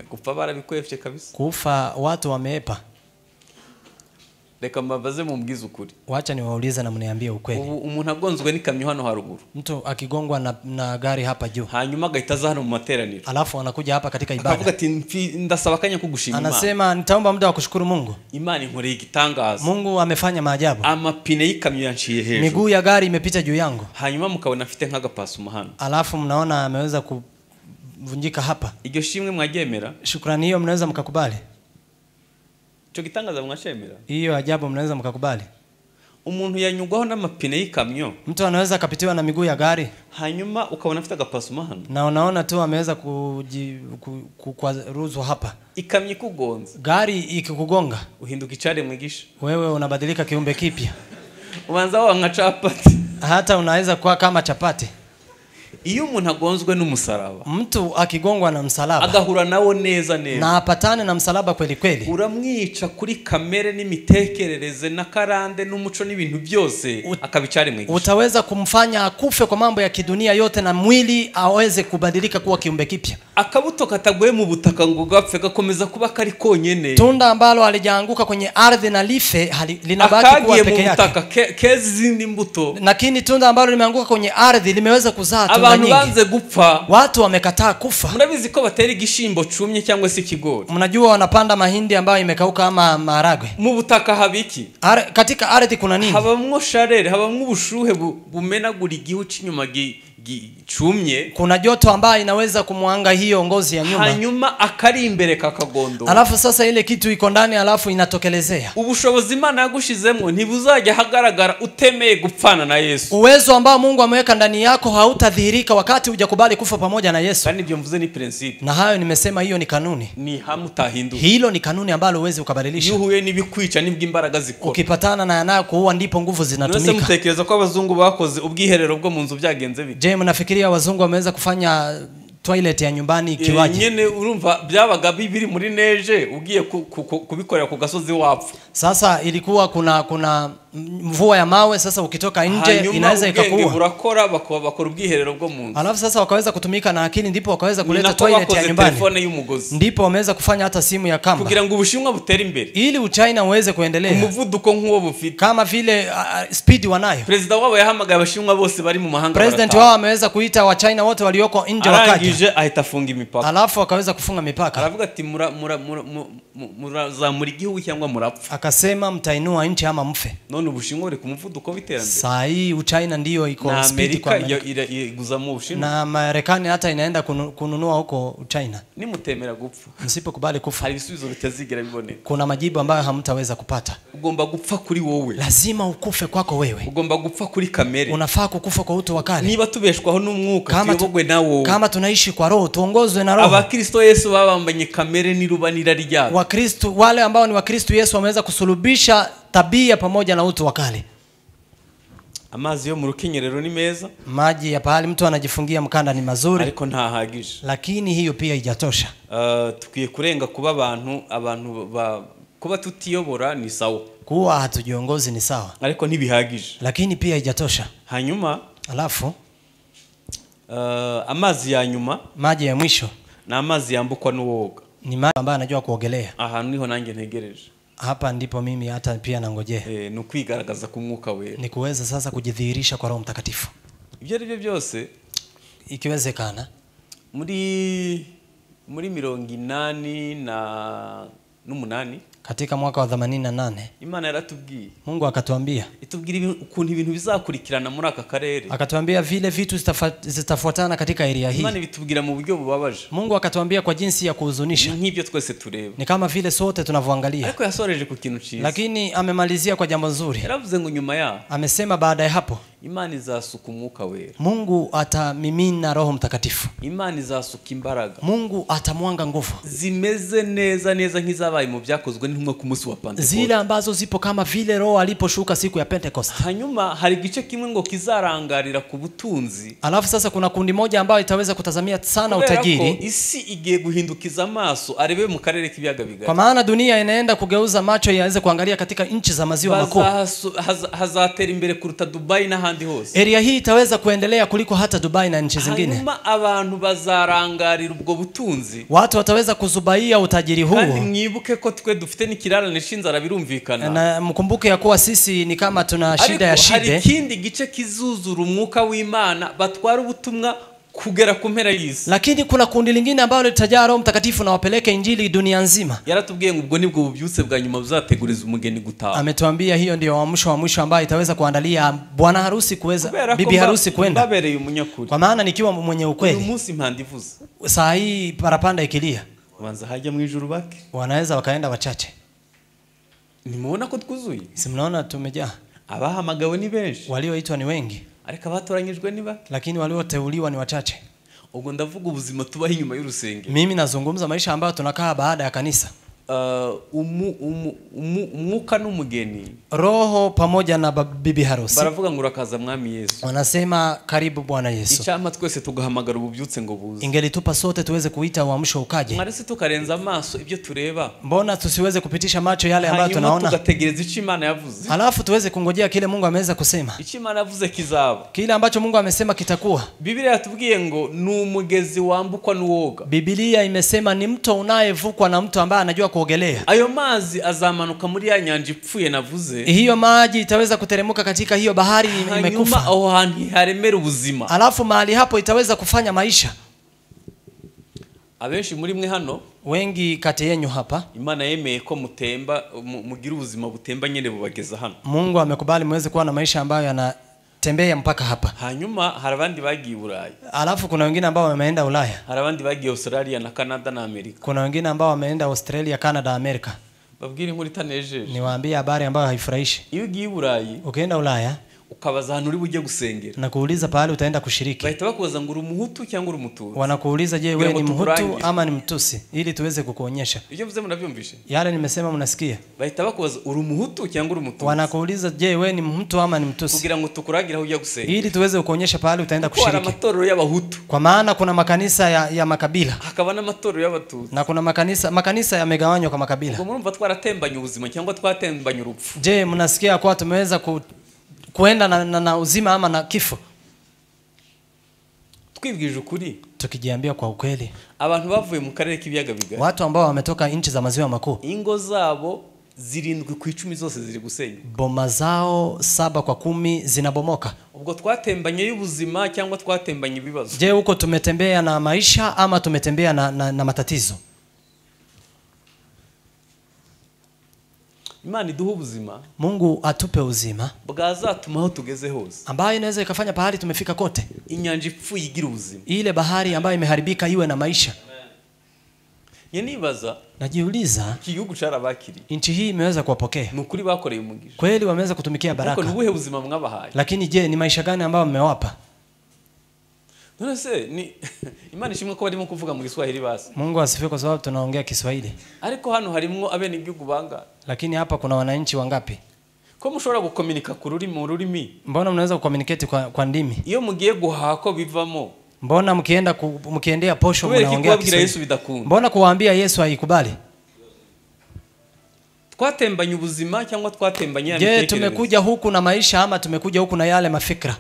Kufa barabikwefye kabisa, kufa watu wameepa. reka mbabaze mumbwize ukuri. Wacha niwaulize na mniambie ukweli. Umuntu agonzwe n'ikamyo hano haruguru. Mtu akigongwa na gari hapa juu. Hanyuma agahitaza hano mu materaniro. Alafu anakuja hapa katika ibada. Akavuga ati ndasaba kanya kugushima Imana. Anasema nitaomba muda wa kushukuru Mungu. Imana inkoreye igitangaza. Mungu amefanya maajabu. Amapine y'ikamyo yanciye hejuru. Miguu ya gari imepita juu yangu. Hanyuma mukabona afite nk'agapasu mahano. Alafu mnaona ameweza kuvunjika hapa. Iryo shimwe mwagemera? Shukrani hiyo mnaweza mkakubali. Cyo gitangaza mwashemera? Hiyo ajabu mnaweza mkakubali. Umuntu yanyugwaho n'amapine y'ikamyo. Mtu anaweza kapitiwa na miguu ya gari. Hanyuma ukabona afite agapasu mahano. Na unaona tu ameweza kukwaruzwa hapa. Ikamyo kugonza. Gari ikikugonga. Uhinduka icare mwigisha. Wewe unabadilika kiumbe kipya. Ubanza wa nka chapati. Hata unaweza kuwa kama chapati. Iyo umuntu agonzwe n'umusaraba, mtu akigongwa na msalaba agahura nawo neza na apatane na msalaba kweli kweli, uramwica kuri kamere n'imitekerereze na karande n'umuco n'ibintu byose akabicare mwigisha. Utaweza kumfanya akufe kwa mambo ya kidunia yote na mwili aweze kubadilika kuwa kiumbe kipya. Akabuto kataguye mu butaka ngo gapfe gakomeza kuba kari konyene. Tunda ambalo halijaanguka kwenye ardhi na life linabaki kuwa peke yake. Kezi zindi mbuto. Lakini tunda ambalo limeanguka kwenye ardhi limeweza kuzaa tunda nyingi. Banze gupfa. Watu wamekataa kufa. Murabizi ko batera igishimbo cumye cyangwa se ikigori. Mnajua wanapanda mahindi ambayo imekauka ama maharagwe. Mu butaka habiki. Katika ardhi kuna nini? Habamwo sharere, habamwo ubushuhe bumenagura igihu cy'inyuma chumye. Kuna joto ambayo inaweza kumwanga hiyo ngozi ya nyuma. Hanyuma akari imbere kakagondo. Alafu sasa ile kitu iko ndani alafu inatokelezea. Ubushobozi Imana yagushizemo ntibuzajya hagaragara utemeye gupfana na Yesu. Uwezo ambao Mungu ameweka ndani yako hautadhihirika wakati hujakubali kufa pamoja na Yesu. Kandi ibyo mvuze ni principe. Na hayo nimesema hiyo ni kanuni. Ni hamutahinduka. Hilo ni kanuni ambalo uwezi ukabadilisha. Yuhuye nibikwica nibwo imbaraga zikora. Ukipatana na yanayo kuua ndipo nguvu zinatumika. Nose mutekereza ko abazungu bakoze ubwiherero bwo mu nzu byagenze bite? Je, mnafikiria wazungu wameweza kufanya toilet ya nyumbani kiwaje? Nyene urumva byabaga bibiri muri neje ugiye kubikorera ku gasozi wapfu. Sasa ilikuwa kuna mvua ya mawe, sasa ukitoka nje inaweza ikakuua. Burakora bakora ubwiherero bwo mu nzu. Alafu sasa wakaweza kutumika na akili ndipo wakaweza kuleta toilet ya nyumbani. Ndipo wameweza kufanya hata simu ya kamba. Kugira ngo Ubushinwa butere imbere. Ili Uchina uweze kuendelea. Umuvuduko nk'uwo bufite. Kama vile speed wanayo. President wao yahamagaye Abashinwa bose bari mu mahanga. President wao ameweza kuita wa China wote walioko nje wakaja. Arangije ahitafunga imipaka. Alafu akaweza kufunga mipaka. Aravuga ati murazamura igihugu cyangwa murapfa. Akasema mtainua nchi ama mfe. None Ubushinwa uri kumuvuduko biterambere. Saa hii Uchina ndio iko speed kwa Amerika. Iguzamo Ubushinwa. Na Marekani hata inaenda kununua huko Uchina. Nimutemera gupfa. Msipokubali kufa. Hari ibisubizo bitazigira biboneka. Kuna majibu ambayo hamtaweza kupata. Ugomba gupfa kuri wowe. Lazima ukufe kwako wewe. Ugomba gupfa kuri kamere. Unafaa kukufa kwa utu wa kale. Niba tubeshwaho n'umwuka tuyobogwe nawo. Kama tunaishi kwa roho tuongozwe na roho. Abakristo Yesu babambanye kamere nirubanira ryabo. Wakristo wale ambao ni Wakristo Yesu wameweza kusulubisha tabia pamoja na utu wa kale. Amazi yo mu rukenyerero ni meza. Maji ya pahali mtu anajifungia mkanda ni mazuri. Ariko ntahagije. Lakini hiyo pia haijatosha. Tukiye kurenga kuba abantu kuba tutiyobora ni sawa. Kuwa hatujiongozi ni sawa. Ariko ntibihagije. Lakini pia haijatosha. Hanyuma alafu amazi ya nyuma, maji ya mwisho na amazi yambukwa n'uwoga. Ni maji ambayo anajua kuogelea. Aha niho nanjye ntegereje. Hapa ndipo mimi hata pia nangojea. Ni kwigaragaza ku mwuka wera. Ni kuweza sasa kujidhihirisha kwa Roho Mtakatifu. Ibyo ari byo byose ikiwezekana muri 88 katika mwaka wa 88 Imana yaratubwiye. Mungu akatuambia. Itubwira ukuntu ibintu bizakurikirana muri aka karere. Akatuambia vile vitu zitafuatana katika area hii. Imana bitubwira mu buryo bubabaje. Mungu akatuambia kwa jinsi ya kuhuzunisha. Nk'ibyo twese tureba. Ni kama vile sote tunavyoangalia. Ariko yasoreje ku kintu cyiza. Lakini amemalizia kwa jambo nzuri. Yaravuze ngo nyuma ya. Amesema baada ya hapo Imana izasuka umwuka wera. Mungu atamimina Roho Mtakatifu. Imana izasuka imbaraga. Mungu atamwanga nguvu. Zimeze neza nk'izabaye mu byakozwe n'intumwa ku munsi wa Pentecost. Zile ambazo zipo kama vile Roho aliposhuka siku ya Pentecost. Hanyuma hari gice kimwe ngo kizarangarira ku butunzi. Alafu sasa kuna kundi moja ambayo itaweza kutazamia sana utajiri. Isi igiye guhindukiza amaso arebe mu karere k'ibiyaga bigari. Kwa maana dunia inaenda kugeuza macho yaweze kuangalia katika nchi za maziwa makuu. Hazatera imbere kuruta Dubai na n'ahandi hose. Area hii itaweza kuendelea kuliko hata Dubai na nchi zingine. Hanyuma abantu bazarangarira ubwo butunzi. Watu wataweza kuzubaia utajiri huo. Kandi mwibuke ko twe dufite n'ikirarane c'inzara birumvikana. Na mkumbuke ya kuwa sisi ni kama tuna shida ya shide. Hari kindi gice kizuzura umwuka w'Imana batwara ubutumwa kugera ku mpera y'isi. Lakini kuna kundi lingine ambalo litajaa Roho Mtakatifu na wapeleke injili dunia nzima. Yaratubwiye ngo ubwo nibwo bubyutse bwa nyuma buzateguriza umugeni gutaha. Ametuambia hiyo ndio wa mwisho ambao itaweza kuandalia bwana harusi kuweza bibi harusi kwenda. Babereye umunyakuri. Kwa maana nikiwa mwenye ukweli. Uyu munsi impanda ivuze. Saa hii parapanda ikilia. Wanza haja mu ijuru bake. Wanaweza wakaenda wachache. Nimuona ko twuzuye. Si mnaona tumejaa. Abahamagawe ni benshi. Walioitwa ni wengi. Ariko abatoranyijwe ni bake. Lakini walioteuliwa ni wachache. Ubwo ndavuga ubuzima tubaho inyuma y'urusengero. Mimi nazungumza maisha ambayo tunakaa baada ya kanisa. Umwuka n'umugeni. Roho pamoja na bibi harusi. Baravuga ngo urakaza mwami Yesu. Wanasema karibu Bwana Yesu. Icyama twese tugahamagara ububyutse ngo buze. Ingelitupa sote tuweze kuita uamsho ukaje. Marisi tukarenza amaso ibyo tureba. Mbona tusiweze kupitisha macho yale ambayo tunaona? Hanyuma tugategereza icyo Imana yavuze. Halafu tuweze kungojea kile Mungu ameweza kusema. Icyo Imana yavuze kizaba. Kile ambacho Mungu amesema kitakuwa. Biblia yatubwiye ngo ni umugezi wambukwa n'uwoga. Biblia imesema ni mto unayevukwa na mtu ambaye anajua kuogelea. Ayo mazi azamanuka muri ya nyanja ipfuye navuze. Hiyo maji itaweza kuteremuka katika hiyo bahari imekufa. Hanyuma aho hantu haremera ubuzima. Alafu mahali hapo itaweza kufanya maisha. Abenshi muri mwe hano, wengi kati yenu hapa, Imana yemeye ko mutemba mugira ubuzima butemba nyene bubageza hano. Mungu amekubali muweze kuwa na maisha ambayo yanatembea mpaka hapa. Hanyuma hari abandi bagiye Ulaya. Alafu kuna wengine ambao wameenda Ulaya. Hari abandi bagiye Australia na Canada na America. Kuna wengine ambao wameenda Australia, Canada, America. Babwire muri tanejeje. Niwaambie habari ambayo haifurahishi. Iyo ugiye Ulaya, ukienda Ulaya, ukabaza ahantu uri bujye gusengera. Na kuuliza pahali utaenda kushiriki. Bahita bakubaza ngo uri Umuhutu cyangwa uri Umututsi. Wanakuuliza je, wewe ni Mhutu ama ni Mtusi, ili tuweze kukuonyesha. Ibyo mvuze mnavyumvishe? Yale nimesema mnasikia? Bahita bakubaza uri Umuhutu cyangwa uri Umututsi. Wanakuuliza je, wewe ni Mhutu ama ni Mtusi, kugira ngo tukuragira aho ujya gusengera, ili tuweze kukuonyesha pahali utaenda kushiriki. Kuna matorero y'Abahutu. Kwa maana kuna makanisa ya makabila. Hakaba na matorero y'Abatutsi. Na kuna makanisa yamegawanywa kwa makabila. Ubwo murumva twaratembanye ubuzima cyangwa twatembanye urupfu. Je, mnasikia kwa tumeweza kuenda na uzima ama na kifo? Twibwije ukuri, tukijiambia kwa ukweli, abantu bavuye mu karere k'ibiyaga bigari, watu ambao wametoka nchi za maziwa makuu, ingo zabo 7/10 zose ziri gusenya, boma zao 7/10 zinabomoka. Ubwo twatembanye y'ubuzima cyangwa twatembanye ibibazo? Je, huko tumetembea na maisha ama tumetembea na matatizo? Imana iduha ubuzima, Mungu atupe uzima bwazatuma aho tugeze hose, ambayo inaweza ikafanya pahali tumefika kote. Inyanja ipfuye igira ubuzima, ile bahari ambayo imeharibika iwe na maisha. Yenibaza, najiuliza, igihugu carabakiri, nchi hii imeweza kuwapokea, nukuri bakoreye umugisha, kweli wameweza kutumikia baraka, ariko nubuhe buzima mwabahaye? Lakini je, ni maisha gani ambayo mmewapa? Nonese ni Imana ishimwe ko barimo kuvuga mu Kiswahili basi. Mungu asifiwe kwa sababu tunaongea Kiswahili. Ariko hano harimo abene igihugu banga. Lakini hapa kuna wananchi wangapi? Ko mushobora gukomunika ku rurimi? Mbona mnaweza kucommunicate kwa ndimi? Iyo mugiye guhaha ko bivamo. Mbona mkiendea posho mnaongea Kiswahili? Mbona kuwaambia Yesu haikubali? Twatembanye ubuzima cyangwa twatembanye imitekerereze? Je, tumekuja huku na maisha ama tumekuja huku na yale mafikra?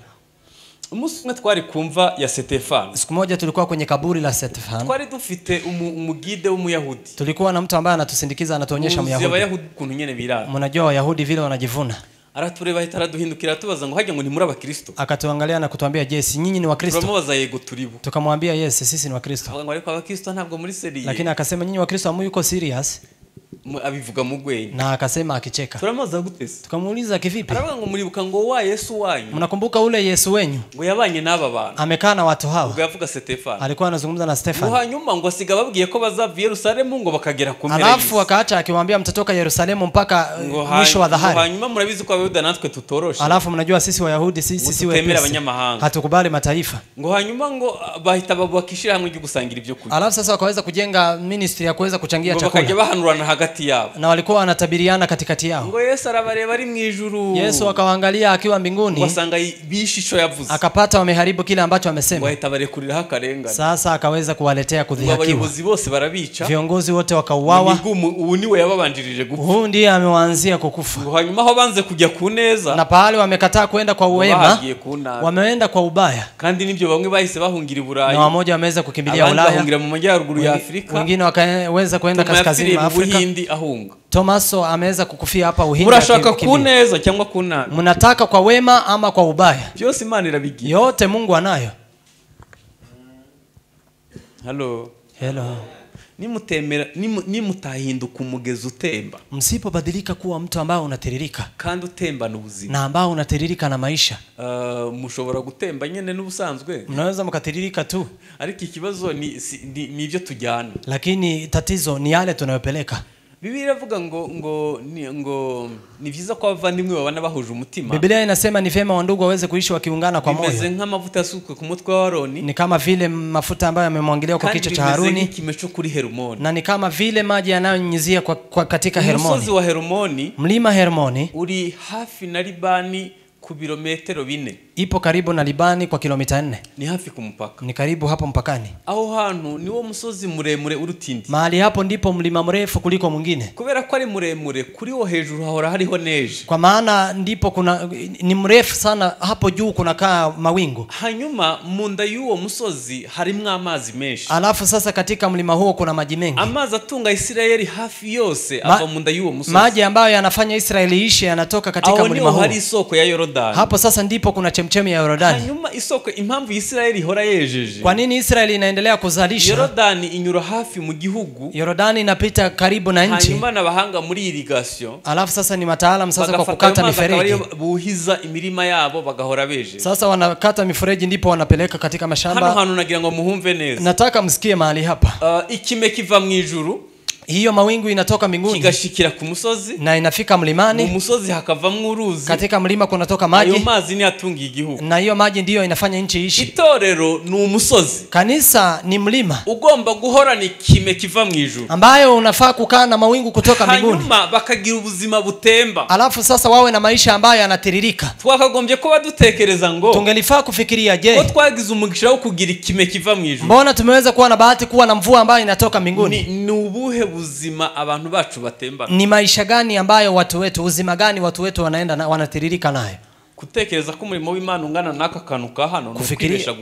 Umusumwe twari kumva ya Stefano. Siku moja tulikuwa kwenye kaburi la Stefano. Twari dufite umugide w'Umuyahudi. Tulikuwa na mtu ambaye anatusindikiza, anatuonyesha Myahudi. Abayahudi kuntu nyene birara. Mnajua Wayahudi vile wanajivuna. Aratureba ahita araduhindukira tubaza ngo hajya ngo ni muri Abakristo. Akatuangalia na kutuambia, je, si nyinyi ni Wakristo? Turamubaza yego turibo. Tukamwambia yes, sisi ni Wakristo. Ngo ariko Abakristo ntabwo muri serious. Lakini akasema nyinyi Wakristo hamuyuko serious. Abivuga mugwenya. Na akasema akicheka. Turamaza gutese. Tukamuuliza kivipi? Aravuga ngo muribuka ngo wa Yesu wanyu. Mnakumbuka ule Yesu wenyu? Ngo yabanye n'aba bantu. Amekaa na watu hao. Ngo yavuga Stefano. Alikuwa anazungumza na Stefano. Hanyuma ngo asiga babwiye ko bazava Yerusalemu ngo bakagera ku mpera. Alafu akaacha akimwambia mtatoka Yerusalemu mpaka mwisho wa dhahari. Hanyuma murabizi ko Abayuda natwe tutoroshe. Alafu mnajua sisi Wayahudi sisi wepesi. Hatukubali mataifa. Ngo hanyuma ngo bahita babakishira hamwe cyo gusangira ibyo kurya. Alafu sasa wakaweza kujenga ministry ya kuweza kuchangia chakula. Bakajya bahanurana hagati hagati yabo, na walikuwa wanatabiriana katikati yao. Ngo Yesu arabareba ari mu ijuru. Yesu akawaangalia akiwa mbinguni. Wasanga bishisho yavuze. Akapata wameharibu kile ambacho amesema. Wahita barekurira hakarengana. Sasa akaweza kuwaletea kudhihakiwa. Abayobozi bose barabica. Viongozi wote wakauawa. Ubu niwe yababanjirije gupfa. Huyu ndiye amewaanzia kukufa. Ngo hanyuma aho banze kujya kuneza. Na pahali wamekataa kwenda kwa uwema, wameenda kwa ubaya. Kandi nibyo bamwe bahise bahungira Burayi. Na wamoja wameweza kukimbilia Ulaya. Bahungira mu majyaruguru ya Afrika. Wengine wakaweza kwenda kaskazini mwa Afrika. Tomaso ameweza kukufia hapa Uhindi. Murashaka kuneza cyangwa kunabi? Mnataka kwa wema ama kwa ubaya? Byose Imana irabigira. Yote Mungu anayo. Hello. Nimutemera nimutahinduka umugezi utemba. Msipobadilika kuwa mtu ambao unatiririka. Kandi utemba n'ubuzima. Na ambao unatiririka na maisha. Mushobora gutemba nyene n'ubusanzwe. Mnaweza mkatiririka tu. Ariko ikibazo ni ibyo tujyana. Lakini tatizo ni yale tunayopeleka. Biblia iravuga ngo ni vyiza kwa bavandimwe babana bahuje umutima. Biblia inasema ni vyema wandugu waweze kuishi wakiungana kwa moyo. Bimeze nk'amavuta yasukwe ku mutwe wa Aroni. Ni kama vile mafuta ambayo yamemwangiliwa kwa kichwa cha Haruni. Kimecho kuri Hermoni. Na ni kama vile maji yanayonyunyizia kwa katika Hermoni. Umusozi wa Hermoni, mlima Hermoni uri hafi na Libani ku birometero 4. Ipo karibu na Libani kwa kilomita 4. Ni hafi ku mpaka. Ni karibu hapo mpakani. Aho hantu niwo musozi muremure urutindi. Mahali hapo ndipo mlima mrefu kuliko mwingine. Kubera ko ari muremure kuri wo hejuru hahora hariho neje. Kwa maana ndipo ni mrefu sana, hapo juu kunakaa mawingu. Hanyuma munda y'uwo musozi harimwo amazi menshi. Alafu sasa katika mlima huo kuna maji mengi. Amazi atunga Israeli hafi yose ava munda y'uwo musozi. Maji ambayo yanafanya Israeli ishi yanatoka katika mlima huo. Hari isoko ya Yordani. Hapo sasa ndipo kuna chemchemi ya Yordani. Hanyuma isoko impamvu Israeli hora yejeje. Kwa nini Israeli inaendelea kuzalisha? Yordani inyura hafi mu gihugu. Yordani inapita karibu na nchi. Hanyuma nabahanga muri irrigation. Alafu sasa ni mataalamu sasa kwa kukata mifereji. Buhiza imirima yabo bagahora beje. Sasa wanakata mifereji ndipo wanapeleka katika mashamba. Hano nagira ngo muhumve neza. Nataka msikie mahali hapa. Ikime kiva mu ijuru. Hiyo mawingu inatoka mbinguni kigashikira ku musozi na inafika mlimani. Mu musozi hakavamwo uruzi. Katika mlima kunatoka maji. Ayo mazi ni atunga igihugu. Na hiyo maji ndiyo inafanya nchi ishi. Itorero ni umusozi. Kanisa ni mlima. Ugomba guhora ni kime kiva mu ijuru. Ambayo unafaa kukaa na mawingu kutoka mbinguni. Hanyuma bakagira ubuzima butemba. Alafu sasa wawe na maisha ambayo yanatiririka. Twakagombye ko badutekereza ngo tungelifaa kufikiria je, ko twagize umugisha wo kugira ikime kiva mu ijuru. Mbona tumeweza kuwa na bahati kuwa na mvua ambayo inatoka mbinguni? Ni ubuhe buzima abantu bacu batemba? Ni maisha gani ambayo watu wetu, uzima gani watu wetu wanaenda na wanatiririka nayo? Kutekereza ko umurimo w'Imana ungana naka kanuka hano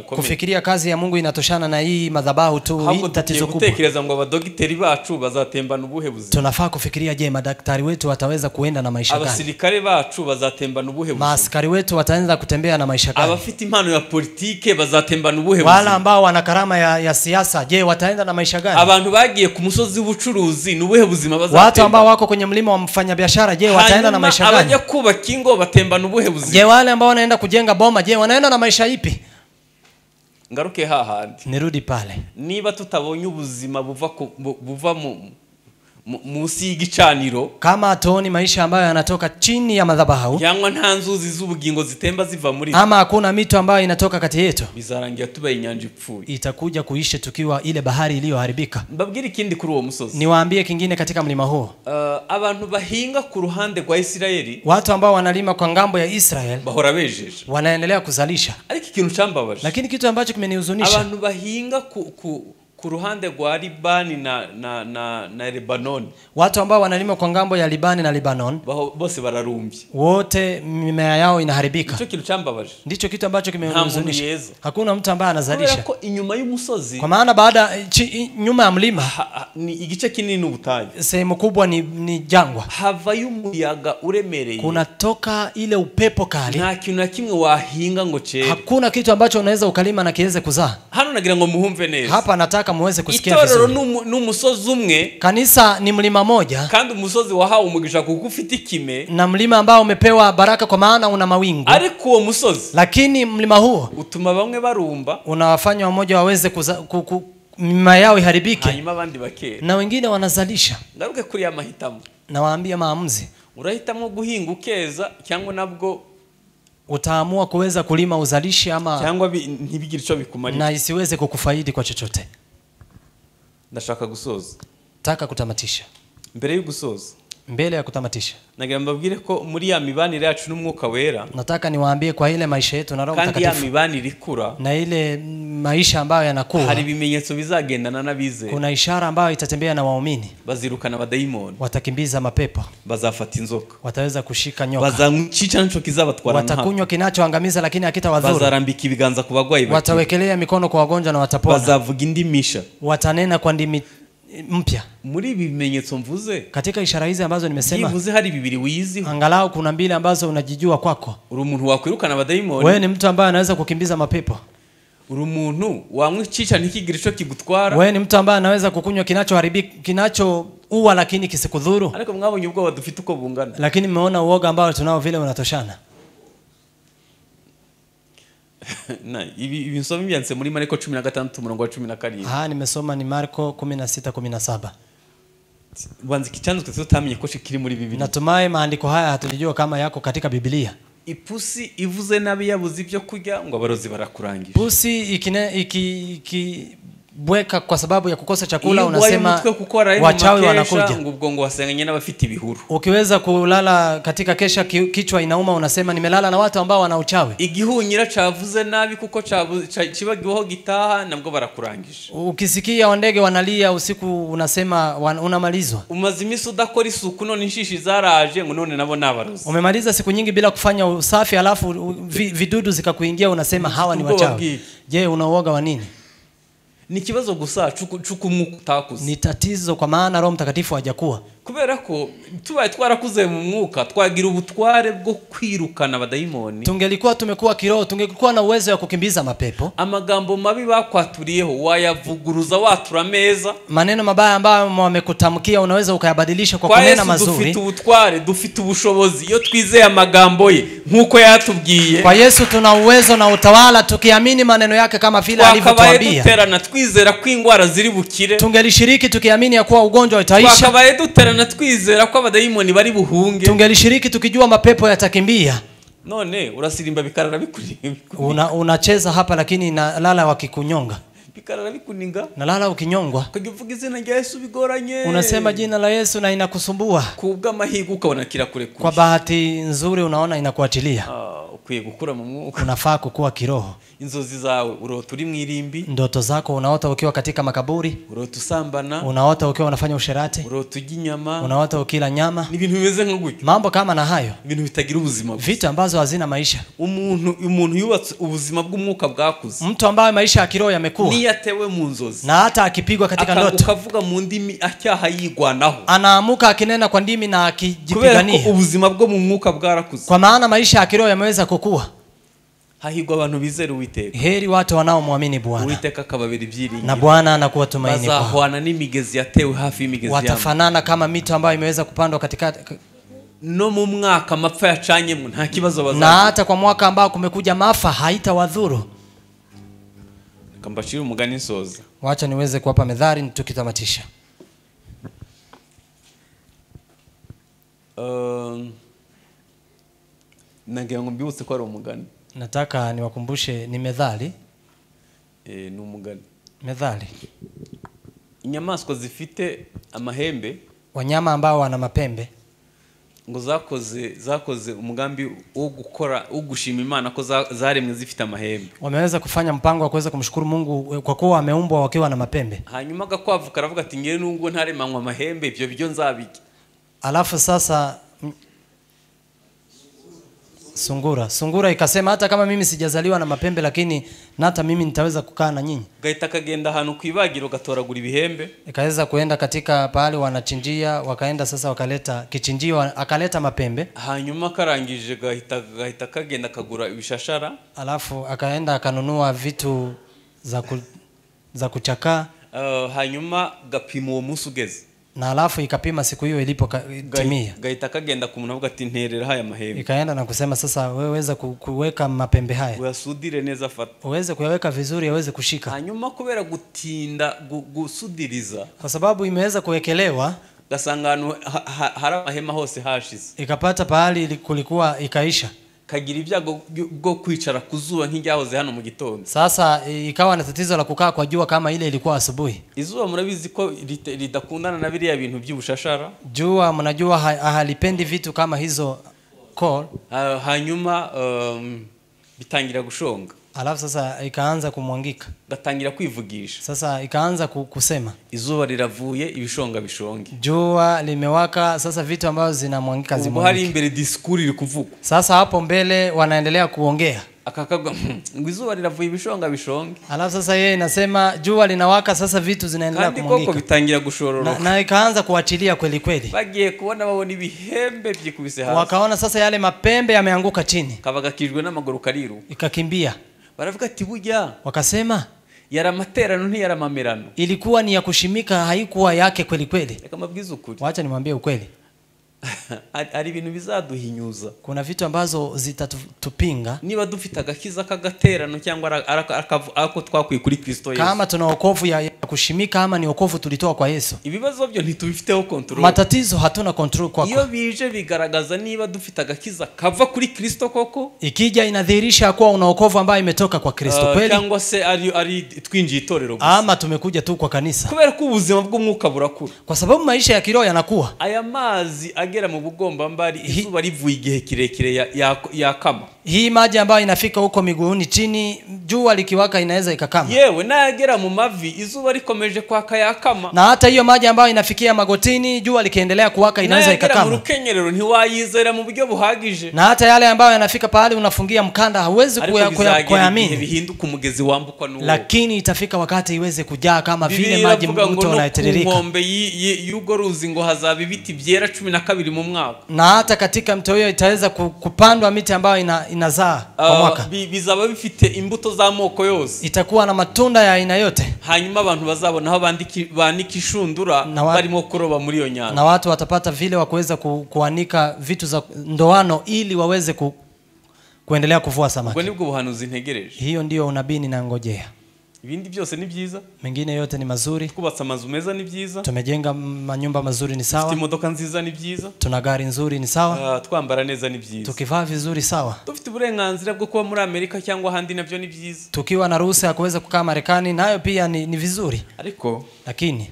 kufikiria kazi ya Mungu inatoshana na hii madhabahu tu, hii tatizo kubwa. Kutekereza ngo abadokiteri bacu bazatembana ubuhe buzima. Tunafaa kufikiria je, madaktari wetu wataweza kuenda na maisha gani? Abasirikare bacu bazatembana ubuhe buzima. Maaskari wetu wataanza kutembea na maisha gani? Abafite impano ya politike bazatembana ubuhe buzima. Wala ambao wana karama ya siasa je, wataenda na maisha gani? Abantu bagiye ku musozi w'ubucuruzi ni ubuhe buzima bazatembana. Watu ambao wako kwenye mlima wa mfanyabiashara je, wataenda na maisha gani? Abajya kubaka ingo batembana ubuhe buzima. Je, wale ambao wanaenda kujenga boma je, wanaenda na maisha ipi? Ngaruke hahandi. Nirudi pale. Niba tutabonye ubuzima buva musi y'igicaniro, kama tuoni maisha ambayo yanatoka chini ya madhabahu, yangwa nta nzuzi z'ubugingo zitemba ziva muri, ama hakuna mito ambayo inatoka kati yetu, bizarangira tubaye inyanja ipfuye, itakuja kuisha tukiwa ile bahari iliyoharibika. Mbabwira ikindi kuri uwo musozi. Niwaambie kingine katika mlima huo. Abantu bahinga ku ruhande rwa Israeli, watu ambao wanalima kwa ngambo ya Israel, bahora bejeje, wanaendelea kuzalisha. Ariko ikintu cambabaje, lakini kitu ambacho kimenihuzunisha, abantu bahinga ku ruhande rwa Libani na Lebanon, watu ambao wanalima kwa ngambo ya Libani na Lebanon, bose bararumbye, wote mimea yao inaharibika. Ndicho kitu cambabaje, ndicho kitu ambacho kimenihuzunisha. Hakuna mtu ambaye anazalisha, kwa inyuma y'umusozi, kwa maana baada nyuma ya mlima ni igice kinini ubutayu, sehemu kubwa ni jangwa, hava y'umuyaga uremereye, kunatoka ile upepo kali, nta kintu na kimwe wahinga ngo chere, hakuna kitu ambacho unaweza ukalima na kiweze kuzaa. Hano nagira ngo muhumve neza, hapa nataka muweze kusikia vizuri. Itorero n'umusozi umwe, kanisa ni mlima moja, kandi umusozi wahawe umugisha kuko ufite ikime, na mlima ambao umepewa baraka kwa maana una mawingu. Ariko uwo musozi, lakini mlima huo utuma bamwe barumba, unawafanya wamoja waweze mimea yao iharibike, hanyuma abandi bakera, na wengine wanazalisha. Ngaruke kuri ya mahitamo, nawaambia maamuzi, urahitamo guhinga ukeza cyangwa nabwo utaamua kuweza kulima uzalishe, ama cyangwa ntibigire ico bikumarira na isiweze kukufaidi kwa chochote. Ndashaka gusoza, taka kutamatisha. mbere yo gusoza, mbele ya kutamatisha, nagira mbabwire ko muri ya mibanire yacu n'umwuka wera, nataka niwaambie kwa ile maisha yetu na Roho Mtakatifu, kandi ya mibanire ikura, na ile maisha ambayo yanakuwa, hari ibimenyetso bizagendana n'abizera. Kuna ishara ambayo itatembea na waumini. Bazirukana abadayimoni, watakimbiza mapepo, bazafata inzoka, wataweza kushika nyoka, bazancica nico kizabatwara, watakunywa kinachoangamiza lakini hakitawadhuru, bazarambika ibiganza ku bagwayi, watawekelea mikono kwa wagonjwa na watapona, bazavuga indimisha, watanena kwa ndimi mpya. Muri bimenyetso mvuze, katika ishara hizi ambazo nimesema, mvuze hari bibiri wizi, angalau kuna mbili ambazo unajijua kwako. Uri umuntu wakwirukana abadayimoni, wewe ni mtu ambaye anaweza kukimbiza mapepo. Uri umuntu wamwicisha ntikigire ico kigutwara, wewe ni mtu ambaye anaweza kukunywa kinachoharibika, kinachoua lakini kisikudhuru. Ariko mwabonye ubwoba dufite uko bungana, lakini mmeona uoga ambao tunao vile unatoshana. Na ibi nsoma byanse muri Marko 16:17. Nimesoma ni Marko 16:17. Wanzi kichanzo tutamenye ko kiri muri Biblia. Natumai maandiko haya hatujijua kama yako katika Biblia. Ipusi ivuze nabi yabuze ibyo kurya ngo abarozi barakurangisha. Pusi bweka kwa sababu ya kukosa chakula, unasema wachawi wanakuja. Ngubwo wasenganye n'abafite ibihuru. Ukiweza kulala katika kesha kichwa inauma, unasema nimelala na watu ambao wana uchawi. Igihunyira cavuze nabi kuko cibagiweho gitaha nabwo barakurangisha. Ukisikia wandege wanalia usiku, unasema unamalizwa. Umazimisi udakora isuku none inshishi zaraje ngo none nabo nabarozi. Umemaliza siku nyingi bila kufanya usafi, alafu vidudu zikakuingia, unasema hawa ni wachawi. Je, unaoga wa nini? Ni kibazo gusa cukumutakuze. Ni tatizo kwa maana Roho Mtakatifu hajakuwa. Kubera ko tubaye twarakuze mu mwuka, twagira ubutware bwo kwirukana abadayimoni. Tungelikuwa tumekuwa kiroho, tungekuwa na uwezo wa kukimbiza mapepo. Amagambo mabi bakwaturiyeho wayavuguruza watura meza. Maneno mabaya ambayo wamekutamkia unaweza ukayabadilisha kwa kunena mazuri. Dufite ubutware, dufite ubushobozi iyo twizeye amagambo ye nkuko yatubwiye. Kwa Yesu tuna uwezo na utawala tukiamini maneno yake kama vile alivyotuambia. Duterana twizera ko ingwara ziri bukire. Tungelishiriki tukiamini ya kuwa ugonjwa utaisha. Twakabaye duterana twizera ko abadayimoni bari buhunge. Tungelishiriki tukijua mapepo yatakimbia. None urasirimba bikarara bikuringa. Unacheza hapa lakini nalala wakikunyonga. Bikarara bikuninga. Nalala ukinyongwa. Kagivuga izina rya Yesu bigoranye. Unasema jina la Yesu na inakusumbua. Kubwa mahigo ukabona kira kure kure. Kwa bahati nzuri unaona inakuachilia. Ukwiye gukura mu mwuka. Unafaa kukua kiroho. Inzozi zawe urota uri mwirimbi. Ndoto zako unaota ukiwa katika makaburi. Urota usambana. Unaota ukiwa unafanya usherati. Urota uginyama. Unaota ukila nyama. Ni ibintu bimeze nk'ugutyo. Mambo kama na hayo. Ibintu bitagira ubuzima. Vitu ambazo hazina maisha. Umuntu yubatse ubuzima bw'umwuka bwakuze. Mtu ambaye maisha ya kiroho yamekuwa. Ni yatewe mu nzozi. Na hata akipigwa katika ndoto. Akavuga mu ndimi acyaha yigwanaho. Anaamuka akinena kwa ndimi na akijipigania. Kubera ubuzima bwo mu mwuka bwarakuze. Kwa maana maisha ya kiroho yameweza kukua. Hahigwa abantu bizera Uwiteka. Heri watu wanaomwamini Bwana. Uwiteka akababera ibyiringiro. Na Bwana anakuwa tumaini kwao. Bazahwana n'imigezi yatewe hafi y'imigezi yabo. Watafanana kama mito ambayo imeweza kupandwa katika no mu mwaka mapfa yacanyemo nta kibazo bazaza. Na hata kwa mwaka ambao kumekuja maafa haitawadhuru. Kambashira umugani nsoza. Wacha niweze kuwapa methali tukitamatisha. Nagira ngo mbibutse ko ari umugani. Nataka niwakumbushe ni methali. Ni umugani. Methali. Inyamaswa zifite amahembe, wanyama ambao wana mapembe, ngo zakoze umugambi wo gukora ugushima Imana ko zaremwe zifite amahembe. Wameweza kufanya mpango wa kuweza kumshukuru Mungu kwa kuwa ameumbwa wakiwa na mapembe. Hanyuma gakwavu karavuga ati ngere nungu ntaremanywa amahembe ibyo byo nzabiki. Alafu sasa Sungura ikasema hata kama mimi sijazaliwa na mapembe lakini hata mimi nitaweza kukaa na nyinyi. Gahita kagenda hano kwibagiro gatoragura ibihembe. Ikaweza kuenda katika pale wanachinjia, wakaenda sasa wakaleta kichinjio, akaleta mapembe. Hanyuma karangije gahita kagenda kagura ibishashara. Alafu akaenda akanunua vitu za kuchakaa. Hanyuma gapima uwo munsi ugeze. Na alafu ikapima siku hiyo ilipotimia. Gahita kagenda kumuntu avuga ati nterera haya mahembe. Ikaenda na kusema sasa wewe weza kuweka mapembe haya. Uyasudire neza fata. Uweze kuyaweka vizuri yaweze kushika. Hanyuma kubera gutinda gusudiriza. Kwa sababu imeweza kuwekelewa. Gasangano hari amahema hose hashize. Ikapata pahali kulikuwa ikaisha. kagira ibyago bwo kwicara kuzuba nk'iryahoze hano mu gitondo. Sasa ikawa na tatizo la kukaa kwa jua kama ile ilikuwa asubuhi. Izuba murabizi ko lidakundana na biriya bintu by'ubushashara. Jua mnajua halipendi vitu kama hizo coal. Hanyuma bitangira gushonga. Alafu sasa ikaanza kumwangika, gatangira kwivugisha. Sasa ikaanza kusema izuba liravuye ibishonga bishonge. Jua limewaka, sasa vitu ambavyo zinamwangika zimwangike. Hari imbere diskuri iri kuvuga. Sasa hapo mbele wanaendelea kuongea. Akakagwa izuba liravuye ibishonga bishonge. Alafu sasa yeye inasema jua linawaka, sasa vitu zinaendelea kumwangika. Kandi koko bitangira gushororoka. Na ikaanza kuachilia kweli kweli. Bagiye kubona babona ibihembe byikubise hasi. Wakaona sasa yale mapembe yameanguka chini. Kabagakijwe n'amaguru kariru. Ikakimbia. Baravuga ati burya. Wakasema yara materano ntiyara mamerano. Ilikuwa ni ya kushimika, haikuwa yake kweli kweli. Reka mabwiza ukuri. Wacha nimwambie ukweli. Ari ibintu bizaduhinyuza. Kuna vitu ambazo zitatupinga. Niba dufite agakiza kagaterano cyangwa ako twakwiye kuri Kristo Yesu. Kama tuna wokovu ya kushimika ama ni wokovu tulitoa kwa Yesu. Ibibazo byo ntitubifiteho control. Matatizo hatuna control kwako. Iyo bije bigaragaza niba dufite agakiza kava kuri Kristo koko. Ikija inadhihirisha kuwa una wokovu ambao imetoka kwa Kristo kweli. Cyangwa se ari twinjiye itorero gusa. Ama tumekuja tu kwa kanisa. Kubera ko ubuzima bw'umwuka burakura. Kwa sababu maisha ya kiroho yanakuwa. Aya mazi agera mu bugomba mbari izuba rivuye igihe kirekire yakama. Hii maji ambayo inafika huko miguuni chini, jua likiwaka inaweza ikakama. Yewe nayagera mu mavi izuba rikomeje kwaka yakama. Na hata hiyo maji ambayo inafikia magotini, jua likiendelea kuwaka inaweza ikakama. Na mu rukenyerero ntiwayizera mu buryo buhagije. Na hata yale ambayo yanafika pahali unafungia mkanda hauwezi kuyaamini. Bihinduka umugezi wambukwa n'uwo. Lakini itafika wakati iweze kujaa kama vile maji mto unatiririka. Ngombe y'ugo ruzi ngo hazaba ibiti byera 12 mu mwaka. Na hata katika mto hiyo itaweza kupandwa miti ambayo inazaa kwa mwaka. Bizaba bifite imbuto za moko yose. Itakuwa na matunda ya aina yote. Hanyuma abantu bazabona aho banikishundura barimo kuroba muri iyo nyanja. Na watu watapata vile wakuweza kuanika vitu za ndoano ili waweze kuendelea kuvua samaki. Ubwo nibwo buhanuzi ntegereje. Hiyo ndio unabii ninangojea. Ibindi byose ni byiza, mengine yote ni mazuri. Kubatsa amazu meza ni byiza, tumejenga manyumba mazuri ni sawa, dufite imodoka nziza ni byiza, tuna gari nzuri ni sawa, twambara neza ni byiza, tukivaa vizuri sawa, dufite uburenganzira bwo kuba muri Amerika cyangwa handi nabyo ni byiza, tukiwa na ruhusa ya kuweza kukaa Marekani nayo pia ni vizuri. Lakini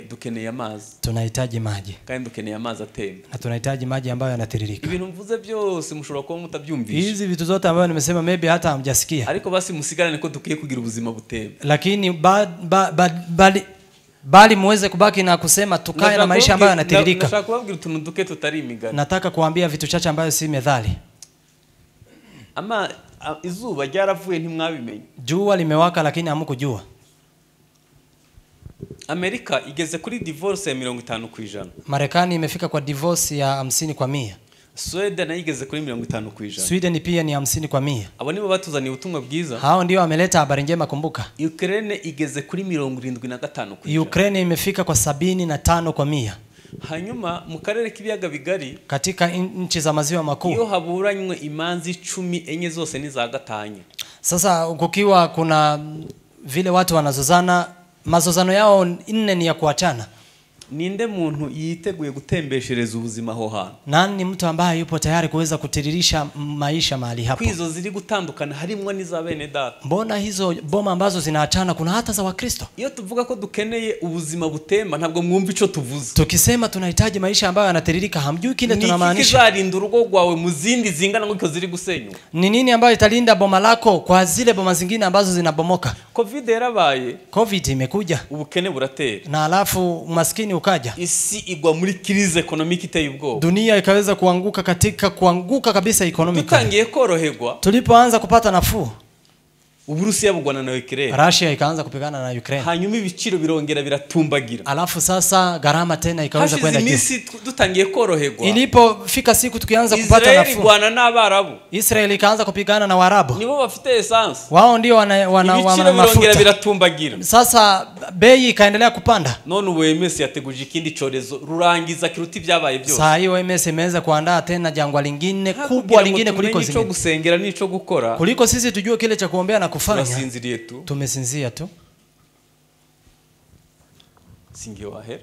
dukeneye amazi, tunahitaji maji, kandi dukeneye amazi atemba, na tunahitaji maji ambayo yanatiririka. Ibintu mvuze byose mushobora kuba mutabyumvisha, hizi vitu zote ambazo nimesema maybe hata hamjasikia, ariko basi musigarane ko dukiye kugira ubuzima butemba. Lakini bali muweze kubaki na kusema tukae na maisha ambayo yanatiririka. Nataka kubabwira utuntu duke tutari imigani. Nataka kuambia vitu chache ambayo si methali. Ama izuba ryaravuye ntimwabimenye. Jua limewaka lakini hamkujua. Amerika igeze kuri divorce ya 50%. Marekani imefika kwa divorce ya 50%. Sweden na igeze kuri 50%. Sweden pia ni 50%. Abo nibo batuzaniye ubutumwa bwiza. Hao ndio wameleta habari njema. Kumbuka Ukraine igeze kuri 75%. Ukraine imefika kwa 75%. Hanyuma mu karere k'ibiyaga bigari, katika nchi za maziwa makuu, iyo haburanywe imanzi 10 enye zose ni za gatanya. Sasa kukiwa kuna vile watu wanazozana, mazozano yao 4 ni ya kuachana. Ninde muntu yiteguye gutembeshereza ubuzima ho hano? Nani mtu ambaye yupo tayari kuweza kutiririsha maisha mahali hapo? Kwizo ziri gutandukana harimwe niza bene data. Mbona hizo boma ambazo zinaachana kuna hata za Wakristo? Iyo tuvuga ko dukeneye ubuzima butemba ntabwo mwumva ico tuvuze. Tukisema tunahitaji maisha ambayo yanatiririka, hamjui kile tunamaanisha. Ni kizarinda urugo rwawe muzindi zingana ngo ziri gusenywa. Ni nini ambayo italinda boma lako kwa zile boma zingine ambazo zinabomoka? Covid yarabaye. Covid imekuja. Ubukene buratera. Na alafu maskini ukaja. Isi igwa muri crise economic iteye ubwoba. Dunia ikaweza kuanguka kabisa economic. Tutangiye koroherwa. Tulipoanza kupata nafuu, Uburusiya bugwana na Ukraine. Russia ikaanza kupigana na Ukraine. Hanyuma ibiciro birongera biratumbagira. Alafu sasa gharama tena ikaweza kwenda juu. Hashize imisi dutangiye koroherwa. Ilipofika siku tukianza kupata nafuu, Israeli bwana n'Abarabu. Israeli ikaanza kupigana na Waarabu. Nibo bafite essence. Wao ndio wana mafuta. Biratumbagira. Sasa bei ikaendelea kupanda. None OMS yateguje ikindi chorezo rurangiza kiruti byabaye byose. Saa hiyo OMS imeweza kuandaa tena jangwa lingine kubwa lingine kuliko zingine. Nico gusengera nico gukora. Kuliko sisi tujue kile cha kuombea na kufanya. Tumesinzia tu. Singe wahera.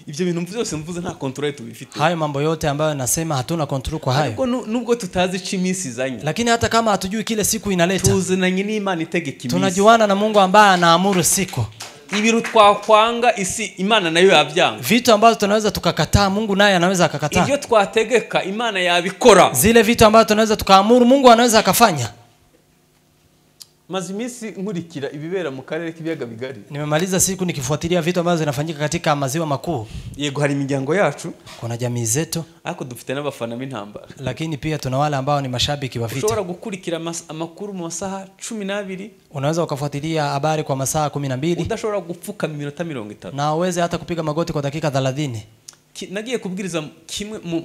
Ibyo bintu byose mvuze nta control tubifite. Hayo mambo yote ambayo nasema hatuna control kwa hayo. Ariko nubwo tutazi chimisi zanye. Lakini hata kama hatujui kile siku inaleta. Tuzinanye n'Imana itegeka imisi. Tunajuana na Mungu ambaye anaamuru siku. Ibiru twakwanga isi Imana nayo yabyanga. Vitu ambazo tunaweza tukakataa Mungu naye anaweza akakataa. Ibyo twategeka Imana yabikora. Zile vitu ambazo tunaweza tukaamuru Mungu anaweza akafanya. Mazimisi nkurikira ibibera mu karere k'ibiyaga bigari. Nimemaliza siku nikifuatilia vitu ambazo zinafanyika katika maziwa makuu. Yego hari imiryango yacu, kuna jamii zetu, ariko dufite n'abafana b'intambara. Lakini pia tuna wale ambao ni mashabiki wa vita. Ushobora gukurikira amakuru mu masaha 12. Unaweza ukafuatilia habari kwa masaa 12. Udashobora gupfuka iminota 50. Na uweze hata kupiga magoti kwa dakika 30. Nagiye kubwiriza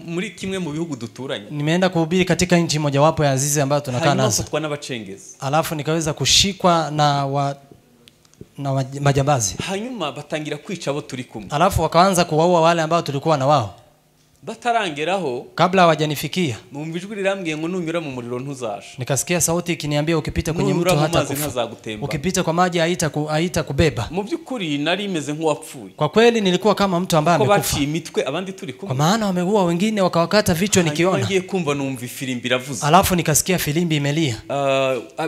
muri kimwe mu bihugu duturanye. Nimeenda kuhubiri katika nchi moja wapo ya Azizi ambayo tunakaa nazo. Alafu nikaweza kushikwa na majambazi. Hanyuma batangira kwica abo turi kumwe. Alafu wakaanza kuwaua wale ambao tulikuwa na wao. Batarangeraho kabla hawajanifikia, numva ijwi rirambwiye ngo nunyura mu muriro ntuzasha. Nikasikia sauti ikiniambia ukipita kwenye mto hata kufa, ukipita kwa maji haita kubeba. Mu byukuri nari imeze nk'uwapfuye. Kwa kweli nilikuwa kama mtu ambaye amekufa. Kwa imitwe abandi turi kumwe. Kwa maana wameua wengine wakawakata vichwa nikiona. Ngiye kumva numva ifirimbi iravuze. Alafu nikasikia filimbi imelia.